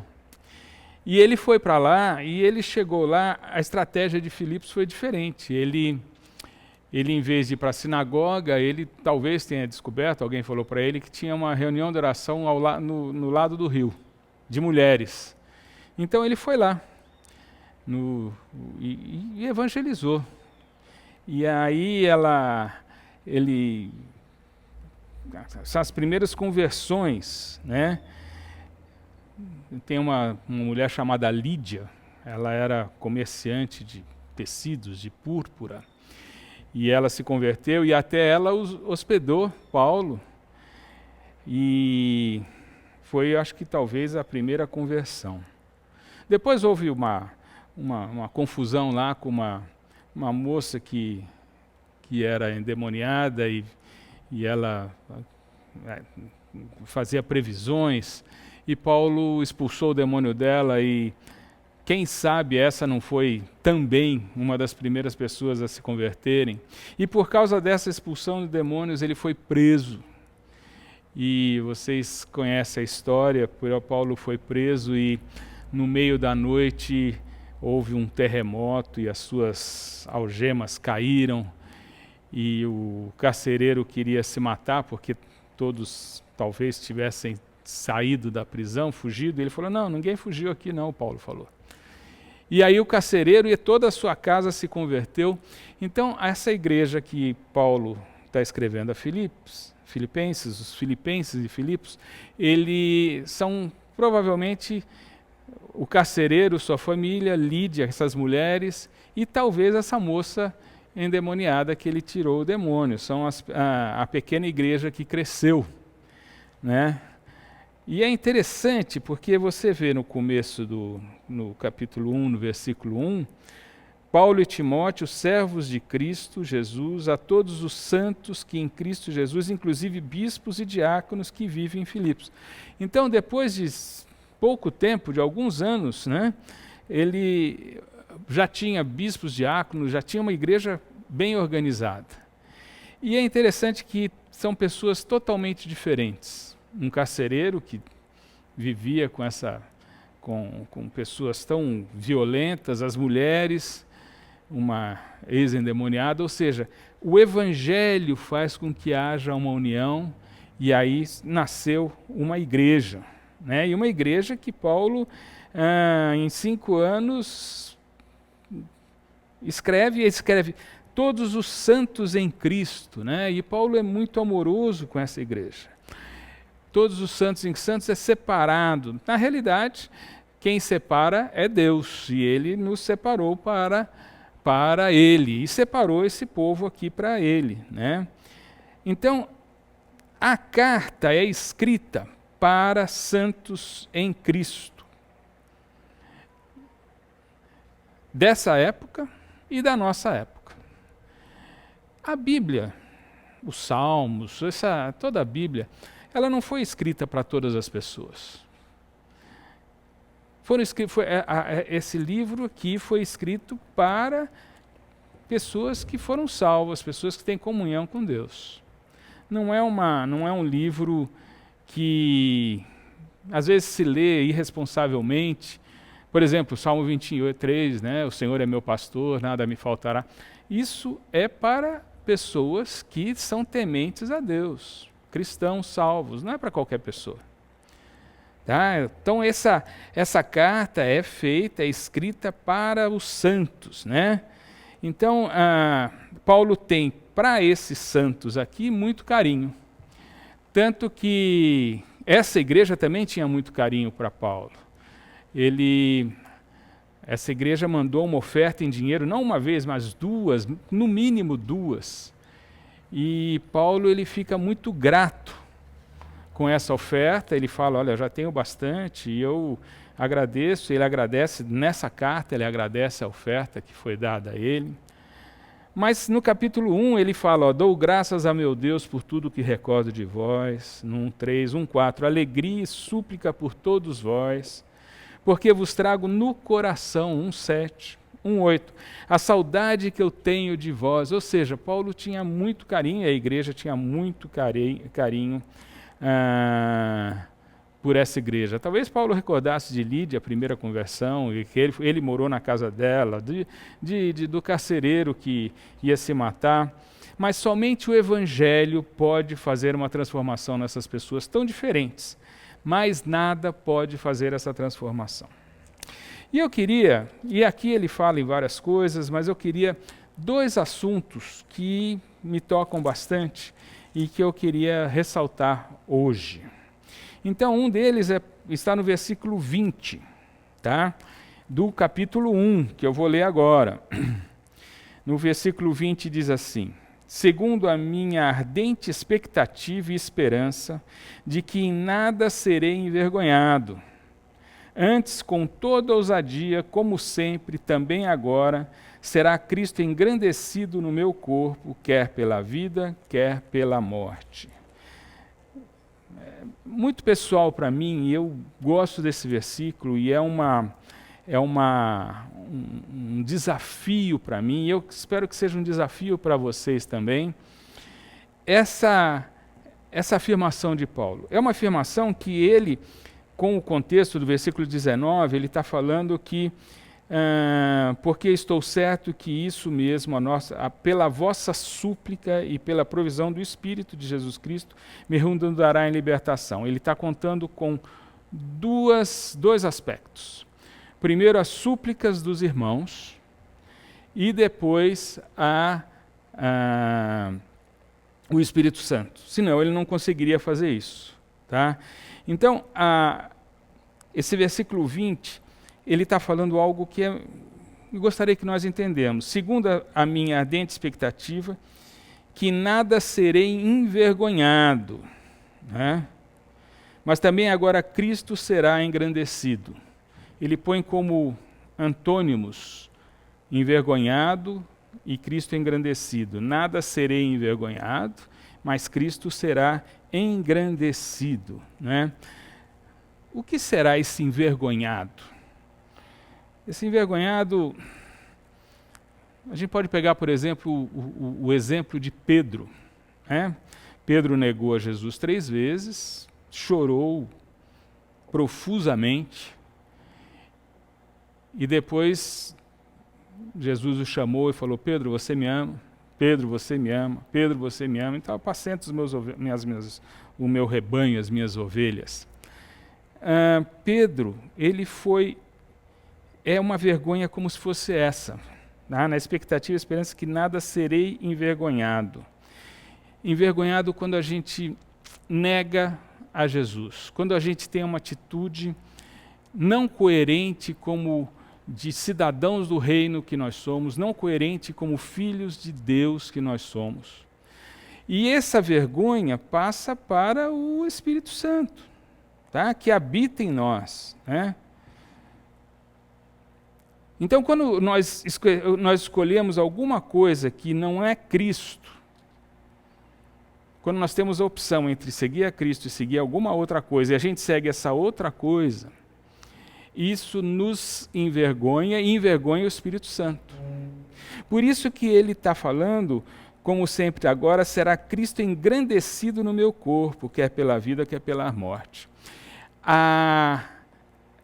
E ele foi para lá e ele chegou lá, a estratégia de Filipos foi diferente. Ele em vez de ir para a sinagoga, ele talvez tenha descoberto, alguém falou para ele, que tinha uma reunião de oração no lado do rio, de mulheres. Então ele foi lá. E evangelizou. E aí são as primeiras conversões, né? Tem uma mulher chamada Lídia, ela era comerciante de tecidos, de púrpura, e ela se converteu e até ela hospedou Paulo, e foi, acho que talvez, a primeira conversão. Depois houve uma confusão lá com uma moça que era endemoniada e ela fazia previsões, e Paulo expulsou o demônio dela, e quem sabe essa não foi também uma das primeiras pessoas a se converterem. E por causa dessa expulsão de demônios ele foi preso. E vocês conhecem a história, Paulo foi preso e no meio da noite houve um terremoto e as suas algemas caíram, e o carcereiro queria se matar porque todos talvez tivessem saído da prisão, fugido, e ele falou, não, ninguém fugiu aqui não, Paulo falou. E aí o carcereiro e toda a sua casa se converteu. Então essa igreja que Paulo está escrevendo a Filipenses, os Filipenses e Filipos, eles são provavelmente o carcereiro, sua família, Lídia, essas mulheres, e talvez essa moça endemoniada que ele tirou o demônio. São a pequena igreja que cresceu, né? E é interessante porque você vê no começo no capítulo 1, no versículo 1, Paulo e Timóteo, servos de Cristo Jesus, a todos os santos que em Cristo Jesus, inclusive bispos e diáconos que vivem em Filipos. Então, depois de pouco tempo, de alguns anos, né, ele já tinha bispos, diáconos, já tinha uma igreja bem organizada. E é interessante que são pessoas totalmente diferentes. Um carcereiro que vivia com pessoas tão violentas, as mulheres, uma ex-endemoniada, ou seja, o evangelho faz com que haja uma união, e aí nasceu uma igreja, né? E uma igreja que Paulo, em 5 anos, escreve todos os santos em Cristo, né? E Paulo é muito amoroso com essa igreja. Todos os santos em santos é separado. Na realidade, quem separa é Deus, e Ele nos separou para Ele, e separou esse povo aqui para Ele, né? Então, a carta é escrita para santos em Cristo, dessa época e da nossa época. A Bíblia, os Salmos, toda a Bíblia, ela não foi escrita para todas as pessoas. Esse livro aqui foi escrito para pessoas que foram salvas, pessoas que têm comunhão com Deus. Não é um livro que às vezes se lê irresponsavelmente. Por exemplo, Salmo 28:3, né? O Senhor é meu pastor, nada me faltará. Isso é para pessoas que são tementes a Deus, cristãos salvos, não é para qualquer pessoa. Tá? Então essa carta é escrita para os santos, né? Então Paulo tem para esses santos aqui muito carinho, tanto que essa igreja também tinha muito carinho para Paulo. Essa igreja mandou uma oferta em dinheiro, não uma vez, mas 2, no mínimo 2. E Paulo ele fica muito grato com essa oferta. Ele fala, olha, eu já tenho bastante e eu agradeço. Ele agradece, nessa carta ele agradece a oferta que foi dada a ele. Mas no capítulo 1 ele fala, dou graças a meu Deus por tudo que recordo de vós. No 1:3, 1:4, alegria e súplica por todos vós, porque vos trago no coração. 1:7, 1:8, a saudade que eu tenho de vós. Ou seja, Paulo tinha muito carinho, a igreja tinha muito carinho por essa igreja. Talvez Paulo recordasse de Lídia, a primeira conversão, e que ele morou na casa dela, do carcereiro que ia se matar, mas somente o Evangelho pode fazer uma transformação nessas pessoas tão diferentes, mas nada pode fazer essa transformação. E aqui ele fala em várias coisas, mas eu queria 2 assuntos que me tocam bastante e que eu queria ressaltar hoje. Então, um deles está no versículo 20, tá? Do capítulo 1, que eu vou ler agora. No versículo 20 diz assim, segundo a minha ardente expectativa e esperança de que em nada serei envergonhado, antes com toda ousadia, como sempre, também agora, será Cristo engrandecido no meu corpo, quer pela vida, quer pela morte. Muito pessoal para mim, e eu gosto desse versículo, e é um desafio para mim, e eu espero que seja um desafio para vocês também, essa afirmação de Paulo. É uma afirmação que ele, com o contexto do versículo 19, ele está falando que porque estou certo que isso mesmo, pela vossa súplica e pela provisão do Espírito de Jesus Cristo, me redundará em libertação. Ele está contando com dois aspectos. Primeiro, as súplicas dos irmãos, e depois o Espírito Santo. Senão ele não conseguiria fazer isso. Tá? Então, esse versículo 20, ele está falando algo que eu gostaria que nós entendemos. Segundo a minha ardente expectativa, que nada serei envergonhado, né? Mas também agora Cristo será engrandecido. Ele põe como antônimos envergonhado e Cristo engrandecido. Nada serei envergonhado, mas Cristo será engrandecido, né? O que será esse envergonhado? Esse envergonhado, a gente pode pegar, por exemplo, o exemplo de Pedro, né? Pedro negou a Jesus 3 vezes, chorou profusamente, e depois Jesus o chamou e falou, Pedro, você me ama? Pedro, você me ama? Pedro, você me ama? Então apacenta o meu rebanho, as minhas ovelhas. Pedro, ele é uma vergonha como se fosse essa, tá? Na expectativa e esperança que nada serei envergonhado. Envergonhado quando a gente nega a Jesus, quando a gente tem uma atitude não coerente como de cidadãos do reino que nós somos, não coerente como filhos de Deus que nós somos. E essa vergonha passa para o Espírito Santo, tá? Que habita em nós, né? Então, quando nós escolhemos alguma coisa que não é Cristo, quando nós temos a opção entre seguir a Cristo e seguir alguma outra coisa, e a gente segue essa outra coisa, isso nos envergonha e envergonha o Espírito Santo. Por isso que ele está falando, como sempre agora, será Cristo engrandecido no meu corpo, quer pela vida, quer pela morte.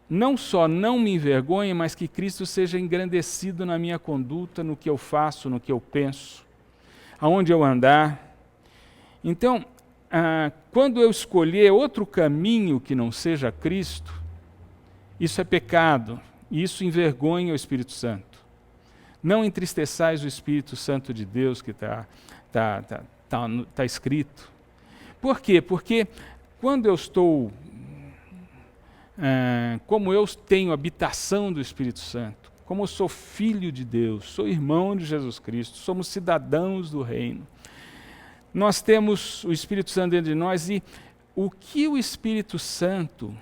Não só não me envergonhe, mas que Cristo seja engrandecido na minha conduta, no que eu faço, no que eu penso, aonde eu andar. Então, quando eu escolher outro caminho que não seja Cristo, isso é pecado, e isso envergonha o Espírito Santo. Não entristeçais o Espírito Santo de Deus, que está escrito. Por quê? Porque quando eu estou... como eu tenho habitação do Espírito Santo, como eu sou filho de Deus, sou irmão de Jesus Cristo, somos cidadãos do reino, nós temos o Espírito Santo dentro de nós, e o que o Espírito Santo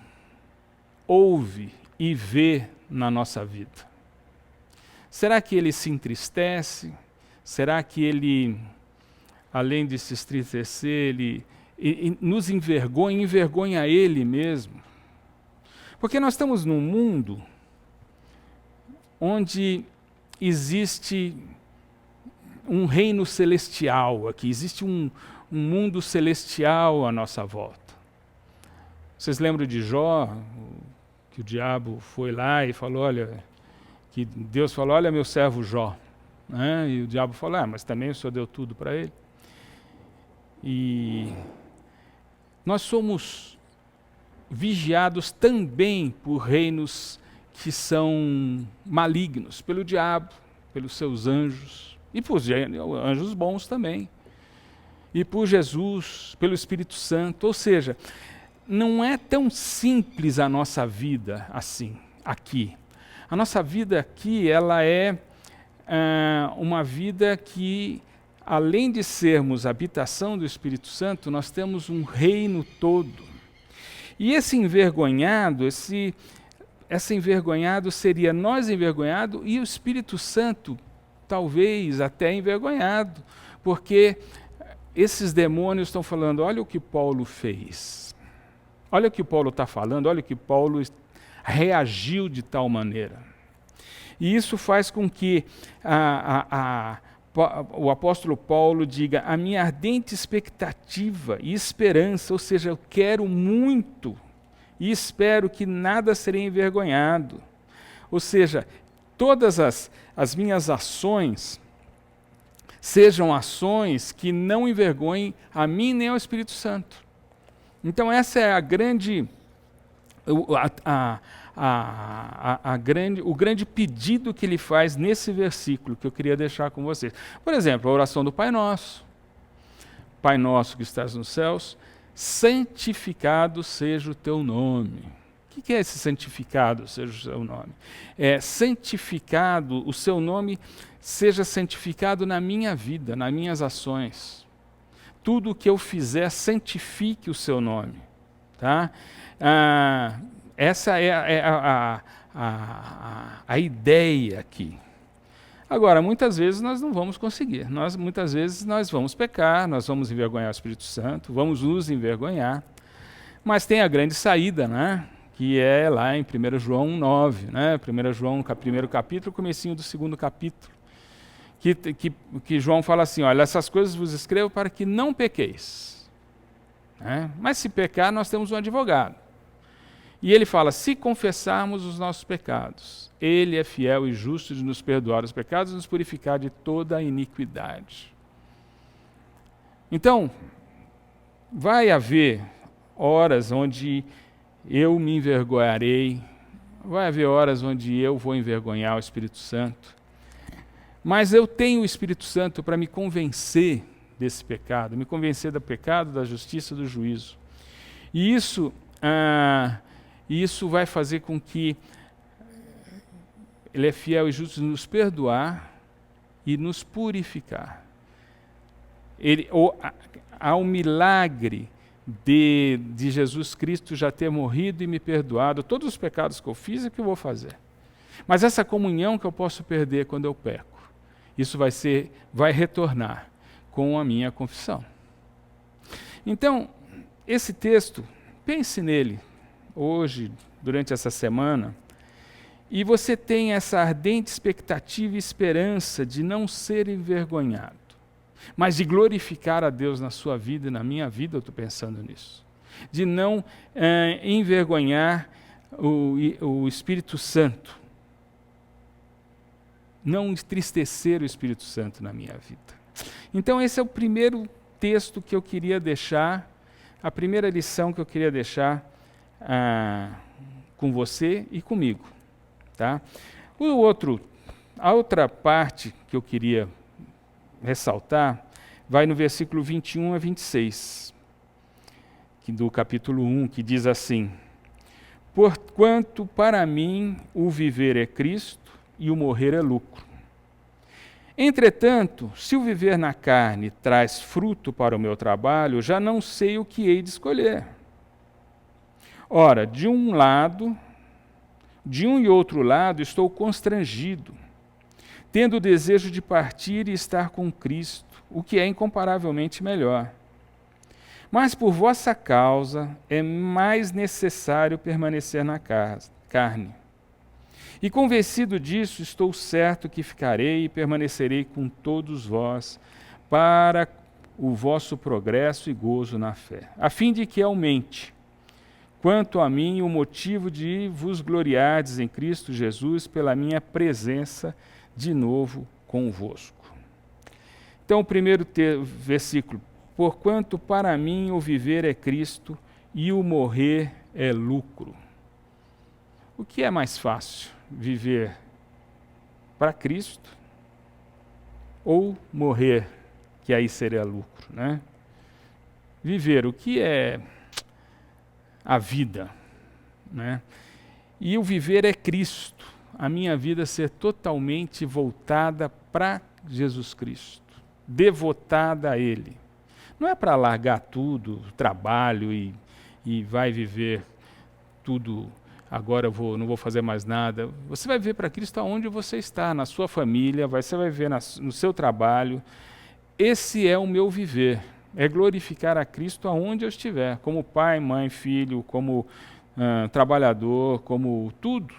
ouve e vê na nossa vida? Será que ele se entristece? Será que ele, além de se entristecer, ele nos envergonha ele mesmo? Porque nós estamos num mundo onde existe um reino celestial aqui, existe um mundo celestial à nossa volta. Vocês lembram de Jó, que o diabo foi lá e falou, olha, que Deus falou, olha meu servo Jó, né? E o diabo falou, mas também o Senhor deu tudo para ele. E nós somos vigiados também por reinos que são malignos, pelo diabo, pelos seus anjos, e por anjos bons também, e por Jesus, pelo Espírito Santo. Ou seja, não é tão simples a nossa vida assim, aqui. A nossa vida aqui, ela é uma vida que, além de sermos habitação do Espírito Santo, nós temos um reino todo. E esse envergonhado, esse envergonhado seria nós envergonhados e o Espírito Santo talvez até envergonhado, porque esses demônios estão falando, olha o que Paulo fez, olha o que Paulo está falando, olha o que Paulo reagiu de tal maneira. E isso faz com que o apóstolo Paulo diga, a minha ardente expectativa e esperança, ou seja, eu quero muito e espero que nada serei envergonhado. Ou seja, todas as minhas ações sejam ações que não envergonhem a mim nem ao Espírito Santo. Então essa é o grande pedido que ele faz nesse versículo que eu queria deixar com vocês. Por exemplo, a oração do Pai Nosso. Pai nosso que estás nos céus, santificado seja o teu nome. O que é esse santificado seja o seu nome? É santificado, o seu nome seja santificado na minha vida, nas minhas ações. Tudo o que eu fizer, santifique o seu nome. Tá? Essa é a ideia aqui. Agora, muitas vezes nós não vamos conseguir. Muitas vezes nós vamos pecar, nós vamos envergonhar o Espírito Santo, vamos nos envergonhar. Mas tem a grande saída, né? Que é lá em 1 João 9, né? 1 João, primeiro capítulo, comecinho do segundo capítulo. Que João fala assim, olha, essas coisas vos escrevo para que não pequeis. Né? Mas se pecar, nós temos um advogado. E ele fala, se confessarmos os nossos pecados, ele é fiel e justo de nos perdoar os pecados e nos purificar de toda a iniquidade. Então, vai haver horas onde eu me envergonharei, vai haver horas onde eu vou envergonhar o Espírito Santo, mas eu tenho o Espírito Santo para me convencer desse pecado, me convencer do pecado, da justiça, do juízo. E isso vai fazer com que Ele é fiel e justo em nos perdoar e nos purificar. Há um milagre de Jesus Cristo já ter morrido e me perdoado. Todos os pecados que eu fiz é que eu vou fazer. Mas essa comunhão que eu posso perder quando eu peco, isso vai retornar com a minha confissão. Então, esse texto, pense nele hoje, durante essa semana, e você tem essa ardente expectativa e esperança de não ser envergonhado, mas de glorificar a Deus na sua vida e na minha vida, eu estou pensando nisso. De não envergonhar o Espírito Santo, não entristecer o Espírito Santo na minha vida. Então esse é o primeiro texto que eu queria deixar, a primeira lição que eu queria deixar com você e comigo. Tá? A outra parte que eu queria ressaltar vai no versículo 21 a 26, do capítulo 1, que diz assim: porquanto para mim o viver é Cristo e o morrer é lucro. Entretanto, se o viver na carne traz fruto para o meu trabalho, já não sei o que hei de escolher. Ora, de um e outro lado estou constrangido, tendo o desejo de partir e estar com Cristo, o que é incomparavelmente melhor. Mas por vossa causa é mais necessário permanecer na carne. E convencido disso, estou certo que ficarei e permanecerei com todos vós para o vosso progresso e gozo na fé, a fim de que aumente, quanto a mim, o motivo de vos gloriardes em Cristo Jesus pela minha presença de novo convosco. Então, o primeiro versículo: porquanto para mim o viver é Cristo e o morrer é lucro. O que é mais fácil? Viver para Cristo ou morrer, que aí seria lucro, né? Viver, o que é a vida, né? E o viver é Cristo, a minha vida ser totalmente voltada para Jesus Cristo, devotada a Ele. Não é para largar tudo, trabalho e vai viver tudo, agora não vou fazer mais nada. Você vai viver para Cristo aonde você está, na sua família, você vai viver no seu trabalho. Esse é o meu viver, é glorificar a Cristo aonde eu estiver, como pai, mãe, filho, como trabalhador, como tudo.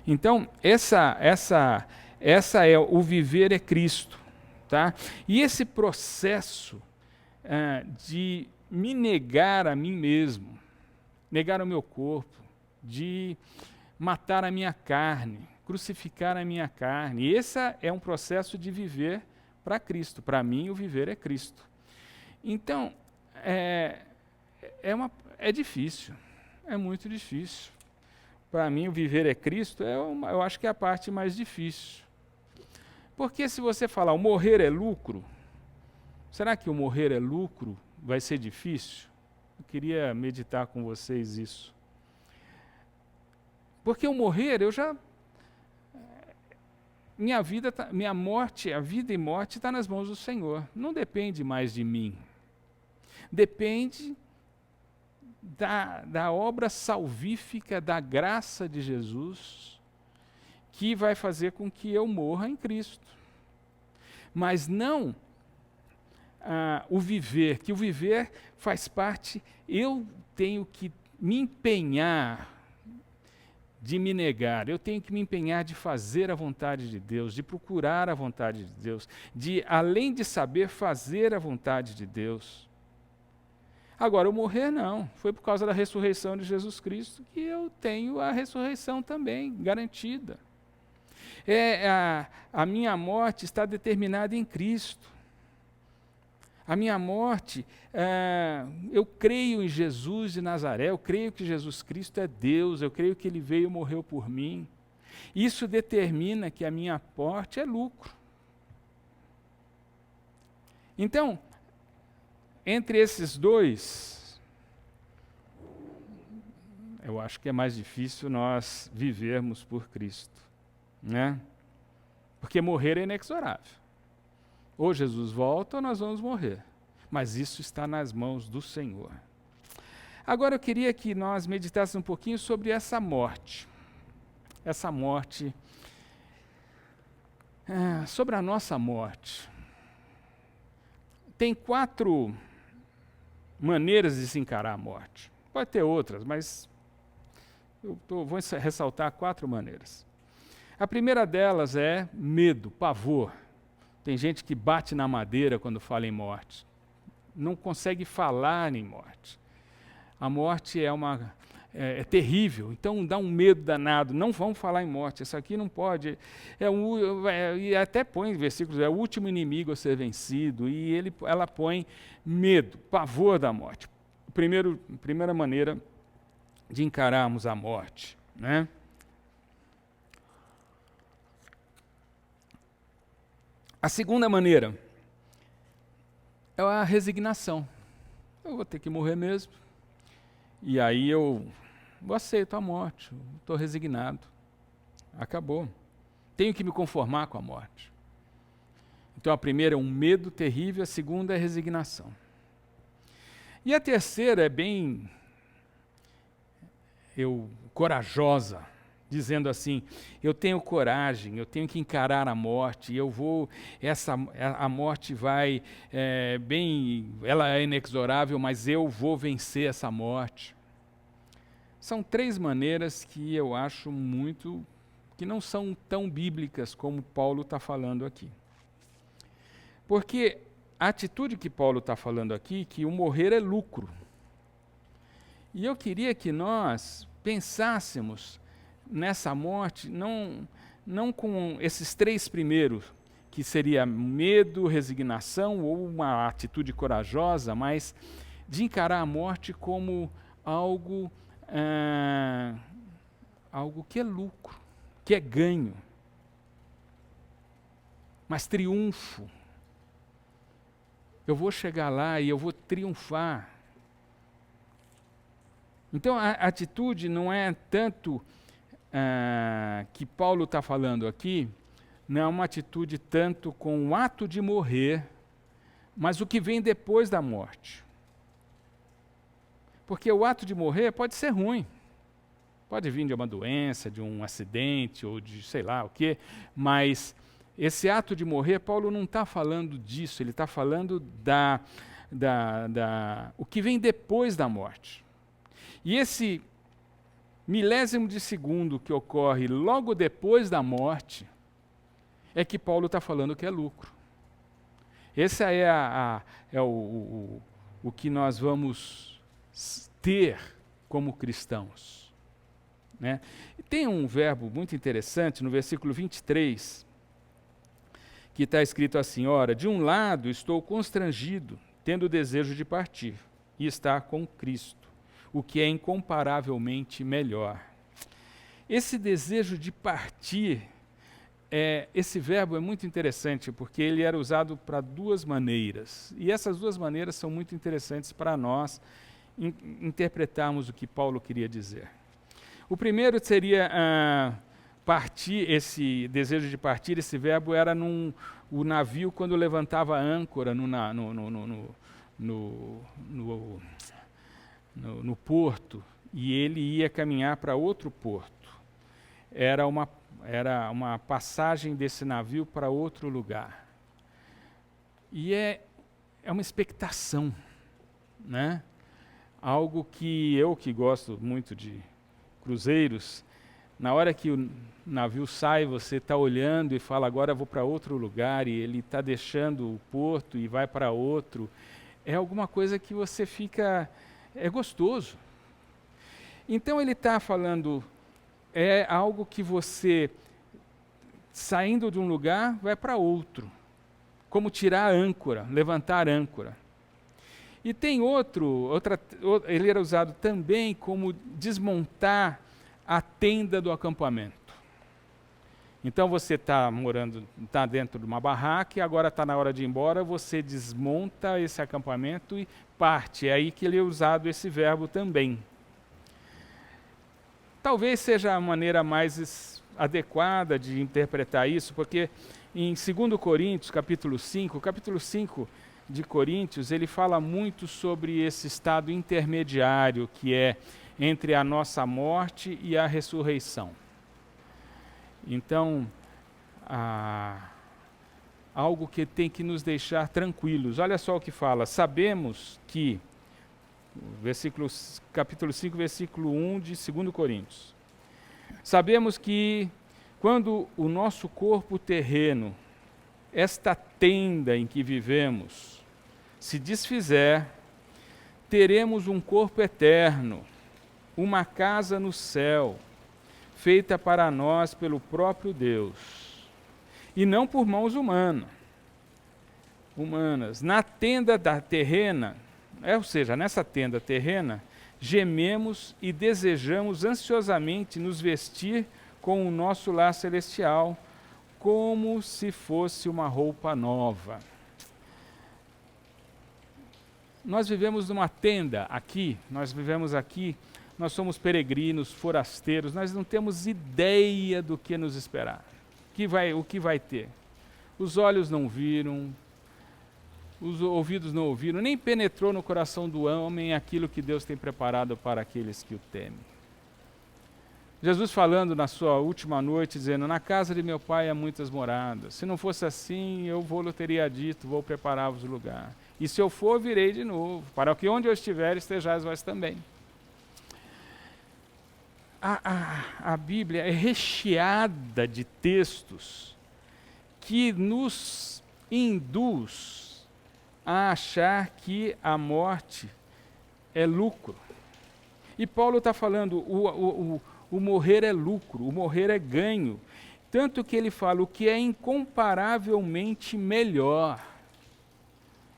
Então, essa é o viver é Cristo, tá? E esse processo de me negar a mim mesmo, negar o meu corpo, de matar a minha carne, crucificar a minha carne. E esse é um processo de viver para Cristo. Para mim, o viver é Cristo. Então, é difícil, é muito difícil. Para mim, o viver é Cristo, eu acho que é a parte mais difícil. Porque se você falar o morrer é lucro, será que o morrer é lucro vai ser difícil? Eu queria meditar com vocês isso. Porque o morrer, minha morte, a vida e morte está nas mãos do Senhor. Não depende mais de mim. Depende da obra salvífica, da graça de Jesus, que vai fazer com que eu morra em Cristo. Mas não o viver, que o viver faz parte, eu tenho que me empenhar de me negar, eu tenho que me empenhar de fazer a vontade de Deus, de procurar a vontade de Deus, de, além de saber, fazer a vontade de Deus. Agora, o morrer não, foi por causa da ressurreição de Jesus Cristo que eu tenho a ressurreição também garantida. A minha morte está determinada em Cristo. A minha morte, eu creio em Jesus de Nazaré, eu creio que Jesus Cristo é Deus, eu creio que Ele veio e morreu por mim. Isso determina que a minha morte é lucro. Então, entre esses dois, eu acho que é mais difícil nós vivermos por Cristo, né? Porque morrer é inexorável. Ou Jesus volta ou nós vamos morrer. Mas isso está nas mãos do Senhor. Agora eu queria que nós meditássemos um pouquinho sobre essa morte. Essa morte, sobre a nossa morte. Tem 4 maneiras de se encarar a morte. Pode ter outras, mas vou ressaltar 4 maneiras. A primeira delas é medo, pavor. Tem gente que bate na madeira quando fala em morte. Não consegue falar em morte. A morte é terrível, então dá um medo danado. Não vamos falar em morte, isso aqui não pode. E até põe versículos, é o último inimigo a ser vencido, e ela põe medo, pavor da morte. Primeira maneira de encararmos a morte, né? A segunda maneira é a resignação. Eu vou ter que morrer mesmo. E aí eu aceito a morte, estou resignado. Acabou. Tenho que me conformar com a morte. Então a primeira é um medo terrível, a segunda é a resignação. E a terceira é bem corajosa, dizendo assim, eu tenho coragem, eu tenho que encarar a morte, a morte vai, ela é inexorável, mas eu vou vencer essa morte. São 3 maneiras que eu acho que não são tão bíblicas como Paulo está falando aqui. Porque a atitude que Paulo está falando aqui, que o morrer é lucro. E eu queria que nós pensássemos nessa morte, não com esses 3 primeiros, que seria medo, resignação ou uma atitude corajosa, mas de encarar a morte como algo que é lucro, que é ganho, mas triunfo. Eu vou chegar lá e eu vou triunfar. Então a atitude não é tanto que Paulo está falando aqui, não é uma atitude tanto com o ato de morrer, mas o que vem depois da morte. Porque o ato de morrer pode ser ruim, pode vir de uma doença, de um acidente, ou de sei lá o quê, mas esse ato de morrer, Paulo não está falando disso, ele está falando o que vem depois da morte. E esse milésimo de segundo que ocorre logo depois da morte, é que Paulo está falando que é lucro. Esse é o que nós vamos ter como cristãos, né? E tem um verbo muito interessante no versículo 23, que está escrito assim, ora, de um lado estou constrangido, tendo o desejo de partir, e estar com Cristo, o que é incomparavelmente melhor. Esse desejo de partir, esse verbo é muito interessante, porque ele era usado para 2 maneiras, e essas 2 maneiras são muito interessantes para nós interpretarmos o que Paulo queria dizer. O primeiro seria partir, esse desejo de partir, esse verbo era o navio quando levantava a âncora no porto, e ele ia caminhar para outro porto. Era uma passagem desse navio para outro lugar. E é uma expectação, né? Algo que eu, que gosto muito de cruzeiros, na hora que o navio sai, você está olhando e fala, agora eu vou para outro lugar, e ele está deixando o porto e vai para outro. É alguma coisa que você fica... é gostoso. Então ele está falando, é algo que você, saindo de um lugar, vai para outro, como tirar a âncora, levantar a âncora. E tem ele era usado também como desmontar a tenda do acampamento. Então você está dentro de uma barraca e agora está na hora de ir embora, você desmonta esse acampamento e parte. É aí que ele é usado esse verbo também. Talvez seja a maneira mais adequada de interpretar isso, porque em 2 Coríntios, capítulo 5 de Coríntios, ele fala muito sobre esse estado intermediário que é entre a nossa morte e a ressurreição. Então, algo que tem que nos deixar tranquilos. Olha só o que fala. Sabemos que, capítulo 5, versículo 1 de 2 Coríntios. Sabemos que quando o nosso corpo terreno, esta tenda em que vivemos, se desfizer, teremos um corpo eterno, uma casa no céu, feita para nós pelo próprio Deus, e não por mãos humanas. Na tenda terrena, ou seja, nessa tenda terrena, gememos e desejamos ansiosamente nos vestir com o nosso lar celestial, como se fosse uma roupa nova. Nós vivemos numa tenda aqui, nós somos peregrinos, forasteiros, nós não temos ideia do que nos esperar, o que vai ter. Os olhos não viram, os ouvidos não ouviram, nem penetrou no coração do homem aquilo que Deus tem preparado para aqueles que o temem. Jesus falando na sua última noite, dizendo, na casa de meu pai há muitas moradas, se não fosse assim, eu teria dito, vou preparar-vos o lugar. E se eu for, virei de novo, para que onde eu estiver, estejais vós também. A Bíblia é recheada de textos que nos induz a achar que a morte é lucro. E Paulo está falando, o morrer é lucro, o morrer é ganho. Tanto que ele fala o que é incomparavelmente melhor.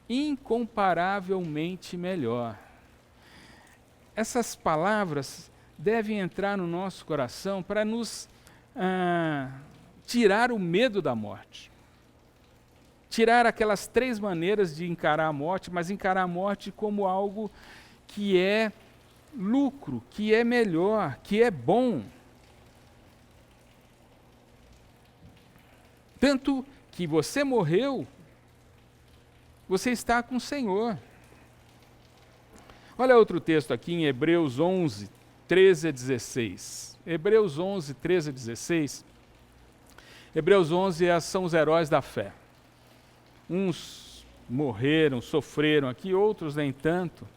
Incomparavelmente melhor. Essas palavras devem entrar no nosso coração para nos tirar o medo da morte. Tirar aquelas 3 maneiras de encarar a morte, mas encarar a morte como algo que é lucro, que é melhor, que é bom. Tanto que você morreu, você está com o Senhor. Olha outro texto aqui em Hebreus 11, 13 a 16. Hebreus 11, 13 a 16. Hebreus 11 são os heróis da fé. Uns morreram, sofreram aqui, outros nem tanto.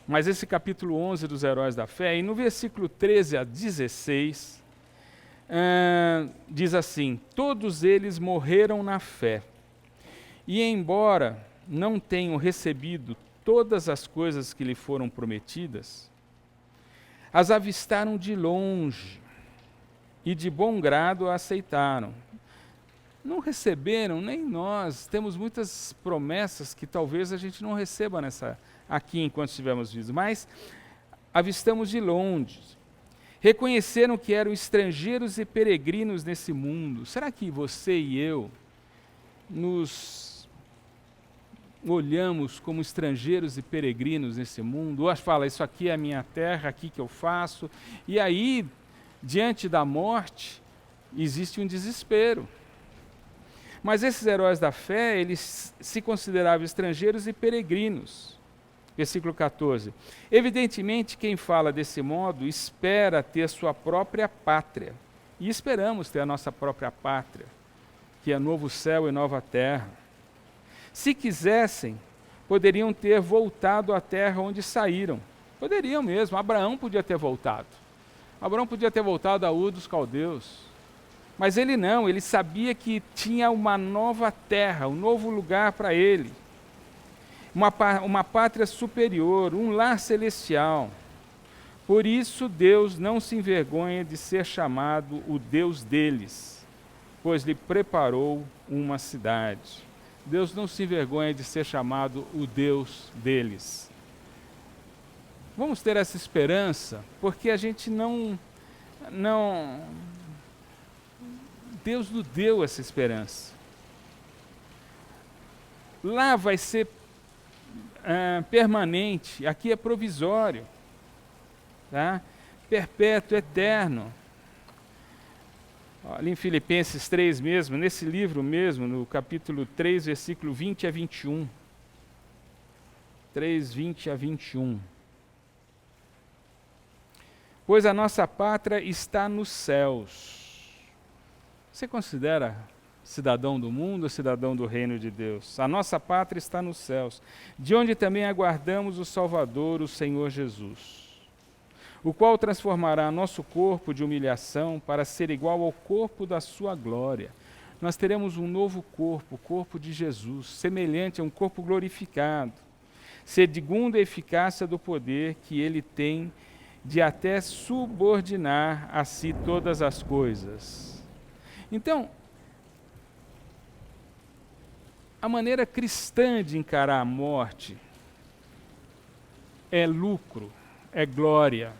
Mas esse capítulo 11 dos heróis da fé, e no versículo 13 a 16, diz assim, todos eles morreram na fé, e embora não tenham recebido todas as coisas que lhe foram prometidas, as avistaram de longe, e de bom grado a aceitaram. Não receberam, nem nós, temos muitas promessas que talvez a gente não receba aqui enquanto estivermos vivos, mas avistamos de longe. Reconheceram que eram estrangeiros e peregrinos nesse mundo. Será que você e eu nos olhamos como estrangeiros e peregrinos nesse mundo? Ou fala, isso aqui é a minha terra, aqui que eu faço. E aí, diante da morte, existe um desespero. Mas esses heróis da fé, eles se consideravam estrangeiros e peregrinos. Versículo 14. Evidentemente, quem fala desse modo espera ter sua própria pátria. E esperamos ter a nossa própria pátria, que é novo céu e nova terra. Se quisessem, poderiam ter voltado à terra onde saíram. Poderiam mesmo, Abraão podia ter voltado. Abraão podia ter voltado a Ur dos Caldeus. Mas ele não, ele sabia que tinha uma nova terra, um novo lugar para ele. Uma pátria superior, um lar celestial. Por isso Deus não se envergonha de ser chamado o Deus deles, pois lhe preparou uma cidade. Deus não se envergonha de ser chamado o Deus deles. Vamos ter essa esperança, porque a gente não Deus nos deu essa esperança. Lá vai ser permanente, aqui é provisório, tá? Perpétuo, eterno. Ali em Filipenses 3 mesmo, nesse livro mesmo, no capítulo 3, versículo 20 a 21. 3, 20 a 21. Pois a nossa pátria está nos céus. Você considera cidadão do mundo ou cidadão do reino de Deus? A nossa pátria está nos céus, de onde também aguardamos o Salvador, o Senhor Jesus, o qual transformará nosso corpo de humilhação para ser igual ao corpo da sua glória. Nós teremos um novo corpo, o corpo de Jesus, semelhante a um corpo glorificado, segundo a eficácia do poder que ele tem de até subordinar a si todas as coisas. Então, a maneira cristã de encarar a morte é lucro, é glória,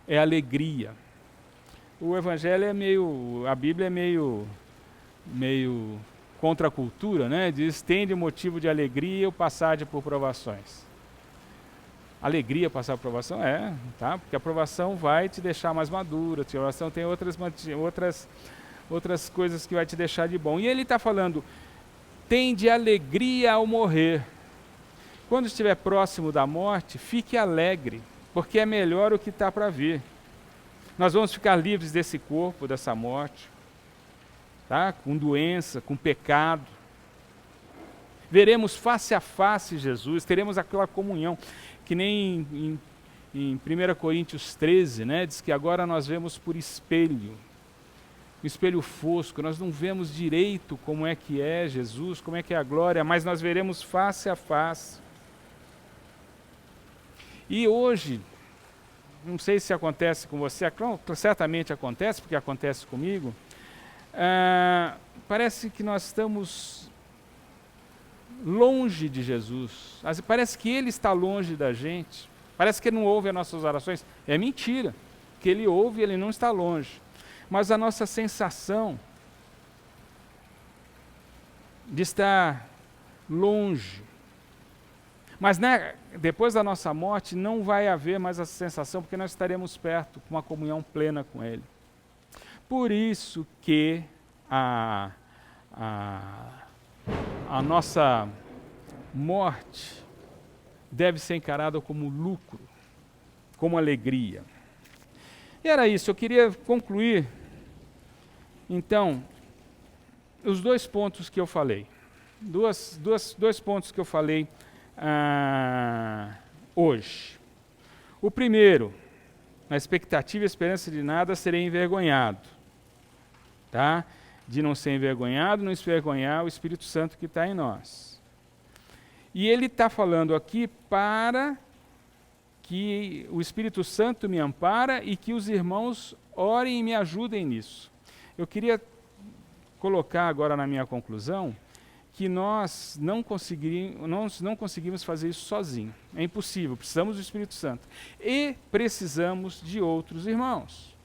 é alegria. O Evangelho é a Bíblia é meio contra a cultura, né? Diz, tende motivo de alegria o passar por provações. Alegria passar por provação? Tá? Porque a provação vai te deixar mais madura, a provação tem outras coisas que vai te deixar de bom. E ele está falando, tende alegria ao morrer. Quando estiver próximo da morte, fique alegre, porque é melhor o que está para vir. Nós vamos ficar livres desse corpo, dessa morte, tá? Com doença, com pecado. Veremos face a face Jesus, teremos aquela comunhão, que nem em 1 Coríntios 13, né? Diz que agora nós vemos por espelho, um espelho fosco, nós não vemos direito como é que é Jesus, como é que é a glória, mas nós veremos face a face. E hoje, não sei se acontece com você, certamente acontece, porque acontece comigo, parece que nós estamos longe de Jesus, parece que Ele está longe da gente, parece que Ele não ouve as nossas orações. É mentira, que Ele ouve e Ele não está longe, mas a nossa sensação de estar longe, mas depois da nossa morte não vai haver mais essa sensação, porque nós estaremos perto, com uma comunhão plena com Ele. Por isso que a nossa morte deve ser encarada como lucro, como alegria. E era isso, eu queria concluir, então, os dois pontos que eu falei. Dois pontos que eu falei hoje. O primeiro, na expectativa e esperança de nada, serei envergonhado. Tá? De não ser envergonhado, não envergonhar o Espírito Santo que está em nós. E ele está falando aqui para que o Espírito Santo me ampara e que os irmãos orem e me ajudem nisso. Eu queria colocar agora na minha conclusão que nós não conseguimos fazer isso sozinho. É impossível, precisamos do Espírito Santo. E precisamos de outros irmãos.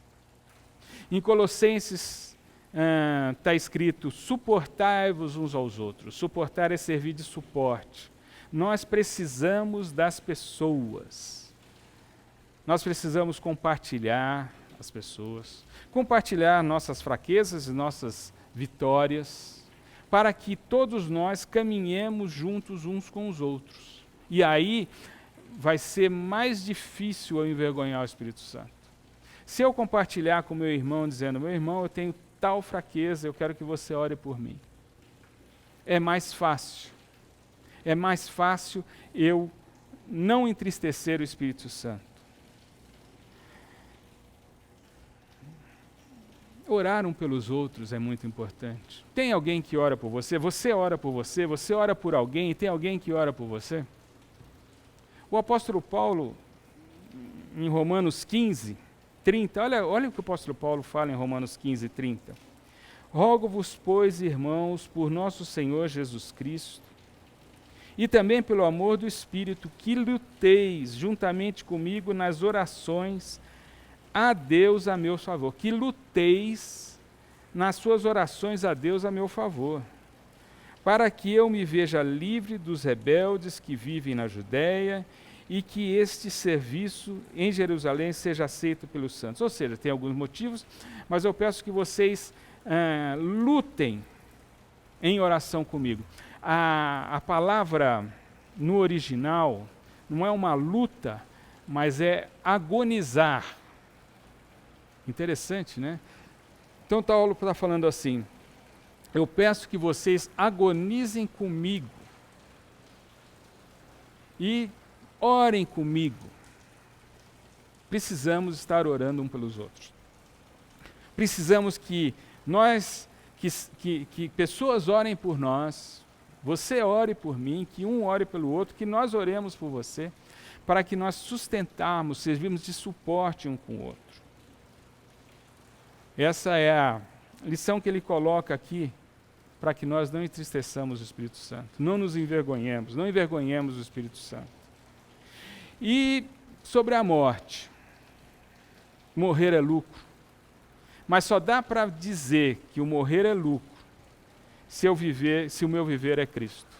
Em Colossenses está escrito, suportai-vos uns aos outros. Suportar é servir de suporte. Nós precisamos das pessoas. Nós precisamos compartilhar as pessoas, compartilhar nossas fraquezas e nossas vitórias, para que todos nós caminhemos juntos uns com os outros. E aí vai ser mais difícil eu envergonhar o Espírito Santo. Se eu compartilhar com meu irmão, dizendo, meu irmão, eu tenho tal fraqueza, eu quero que você ore por mim. É mais fácil. É mais fácil eu não entristecer o Espírito Santo. Orar um pelos outros é muito importante. Tem alguém que ora por você? Você ora por você? Você ora por alguém e tem alguém que ora por você? O apóstolo Paulo, em Romanos 15, 30, olha o que o apóstolo Paulo fala em Romanos 15, 30. Rogo-vos, pois, irmãos, por nosso Senhor Jesus Cristo, e também pelo amor do Espírito, que luteis juntamente comigo nas orações a Deus a meu favor. Que luteis nas suas orações a Deus a meu favor, para que eu me veja livre dos rebeldes que vivem na Judéia e que este serviço em Jerusalém seja aceito pelos santos. Ou seja, tem alguns motivos, mas eu peço que vocês lutem em oração comigo. A palavra no original não é uma luta, mas é agonizar. Interessante, né? Então Paulo está falando assim: eu peço que vocês agonizem comigo e orem comigo. Precisamos estar orando um pelos outros. Precisamos que que pessoas orem por nós, você ore por mim, que um ore pelo outro, que nós oremos por você, para que nós sustentarmos, servirmos de suporte um com o outro. Essa é a lição que ele coloca aqui, para que nós não entristeçamos o Espírito Santo, não nos envergonhemos, não envergonhemos o Espírito Santo. E sobre a morte, morrer é lucro, mas só dá para dizer que o morrer é lucro se o meu viver é Cristo.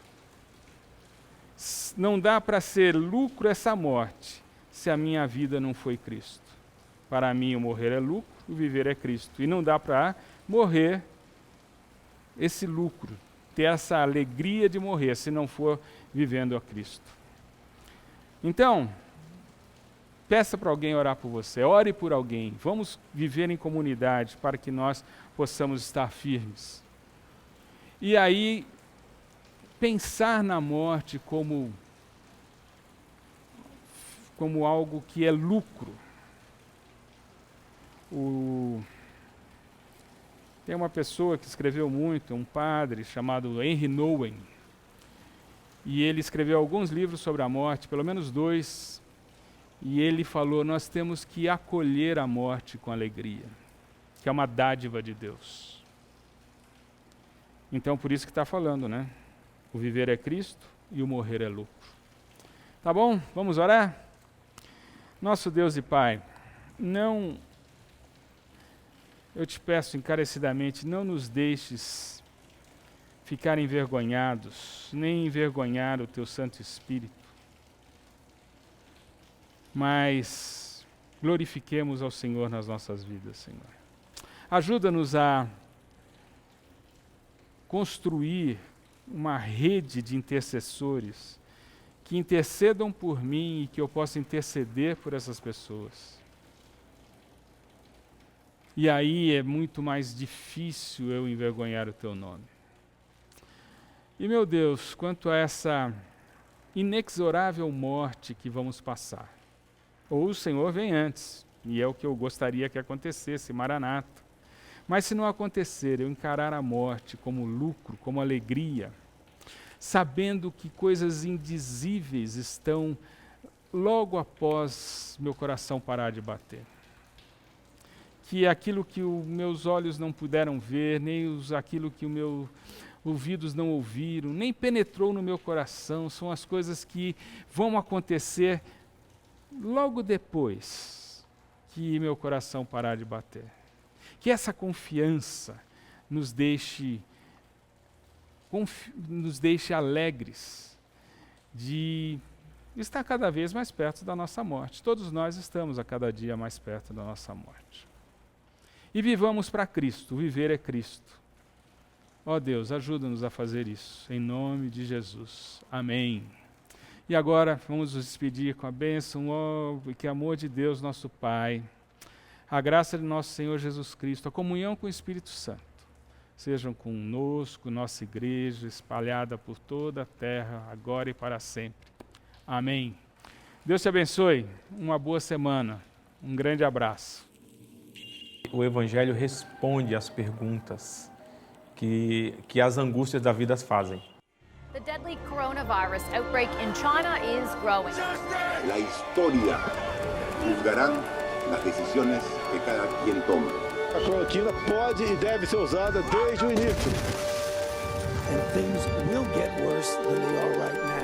Não dá para ser lucro essa morte se a minha vida não foi Cristo. Para mim o morrer é lucro, o viver é Cristo. E não dá para morrer esse lucro, ter essa alegria de morrer, se não for vivendo a Cristo. Então, peça para alguém orar por você, ore por alguém, vamos viver em comunidade para que nós possamos estar firmes. E aí, pensar na morte como algo que é lucro. Tem uma pessoa que escreveu muito, um padre chamado Henry Nouwen, e ele escreveu alguns livros sobre a morte, pelo menos 2, e ele falou: nós temos que acolher a morte com alegria, que é uma dádiva de Deus. Então, por isso que está falando, né? O viver é Cristo e o morrer é lucro. Tá bom? Vamos orar? Nosso Deus e Pai, eu te peço encarecidamente, não nos deixes ficar envergonhados, nem envergonhar o Teu Santo Espírito, mas glorifiquemos ao Senhor nas nossas vidas, Senhor. Ajuda-nos a construir uma rede de intercessores que intercedam por mim e que eu possa interceder por essas pessoas. E aí é muito mais difícil eu envergonhar o Teu nome. E, meu Deus, quanto a essa inexorável morte que vamos passar, ou o Senhor vem antes, e é o que eu gostaria que acontecesse, Maranata. Mas se não acontecer, eu encarar a morte como lucro, como alegria, sabendo que coisas indizíveis estão logo após meu coração parar de bater. Que aquilo que os meus olhos não puderam ver, nem aquilo que os meus ouvidos não ouviram, nem penetrou no meu coração, são as coisas que vão acontecer logo depois que meu coração parar de bater. Que essa confiança nos deixe alegres de estar cada vez mais perto da nossa morte. Todos nós estamos a cada dia mais perto da nossa morte. E vivamos para Cristo, viver é Cristo. Ó Deus, ajuda-nos a fazer isso, em nome de Jesus. Amém. E agora vamos nos despedir com a bênção, e que amor de Deus, nosso Pai, a graça de nosso Senhor Jesus Cristo, a comunhão com o Espírito Santo, sejam conosco, nossa igreja, espalhada por toda a terra, agora e para sempre. Amém. Deus te abençoe, uma boa semana, um grande abraço. O Evangelho responde às perguntas que as angústias da vida fazem. The deadly coronavirus outbreak in China is growing. La historia juzgarán las decisiones que cada quien toma. A cloroquina pode e deve ser usada desde o início. And things will get worse than they are right now.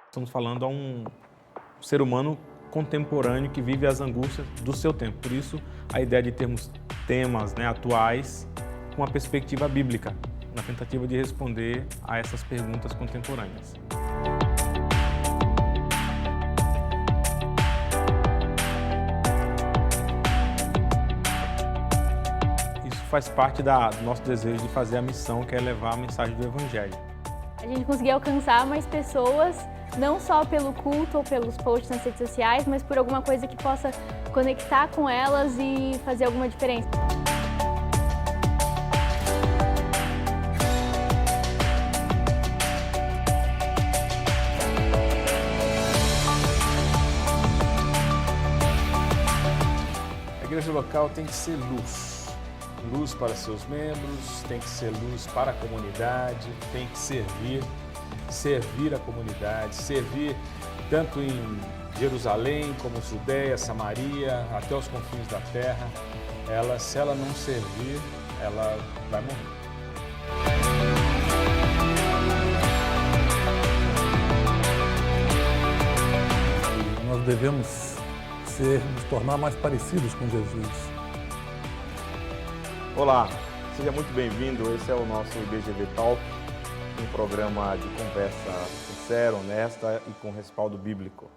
Estamos falando a um ser humano contemporâneo que vive as angústias do seu tempo. Por isso, a ideia de termos temas, atuais com uma perspectiva bíblica, na tentativa de responder a essas perguntas contemporâneas. Isso faz parte do nosso desejo de fazer a missão, que é levar a mensagem do Evangelho. A gente conseguir alcançar mais pessoas, não só pelo culto ou pelos posts nas redes sociais, mas por alguma coisa que possa conectar com elas e fazer alguma diferença. A igreja local tem que ser luz. Luz para seus membros, tem que ser luz para a comunidade, tem que servir a comunidade, servir tanto em Jerusalém como Judéia, Samaria, até os confins da terra. Se ela não servir, ela vai morrer. Nós devemos nos tornar mais parecidos com Jesus. Olá, seja muito bem-vindo. Esse é o nosso IBGV Talk, um programa de conversa sincera, honesta e com respaldo bíblico.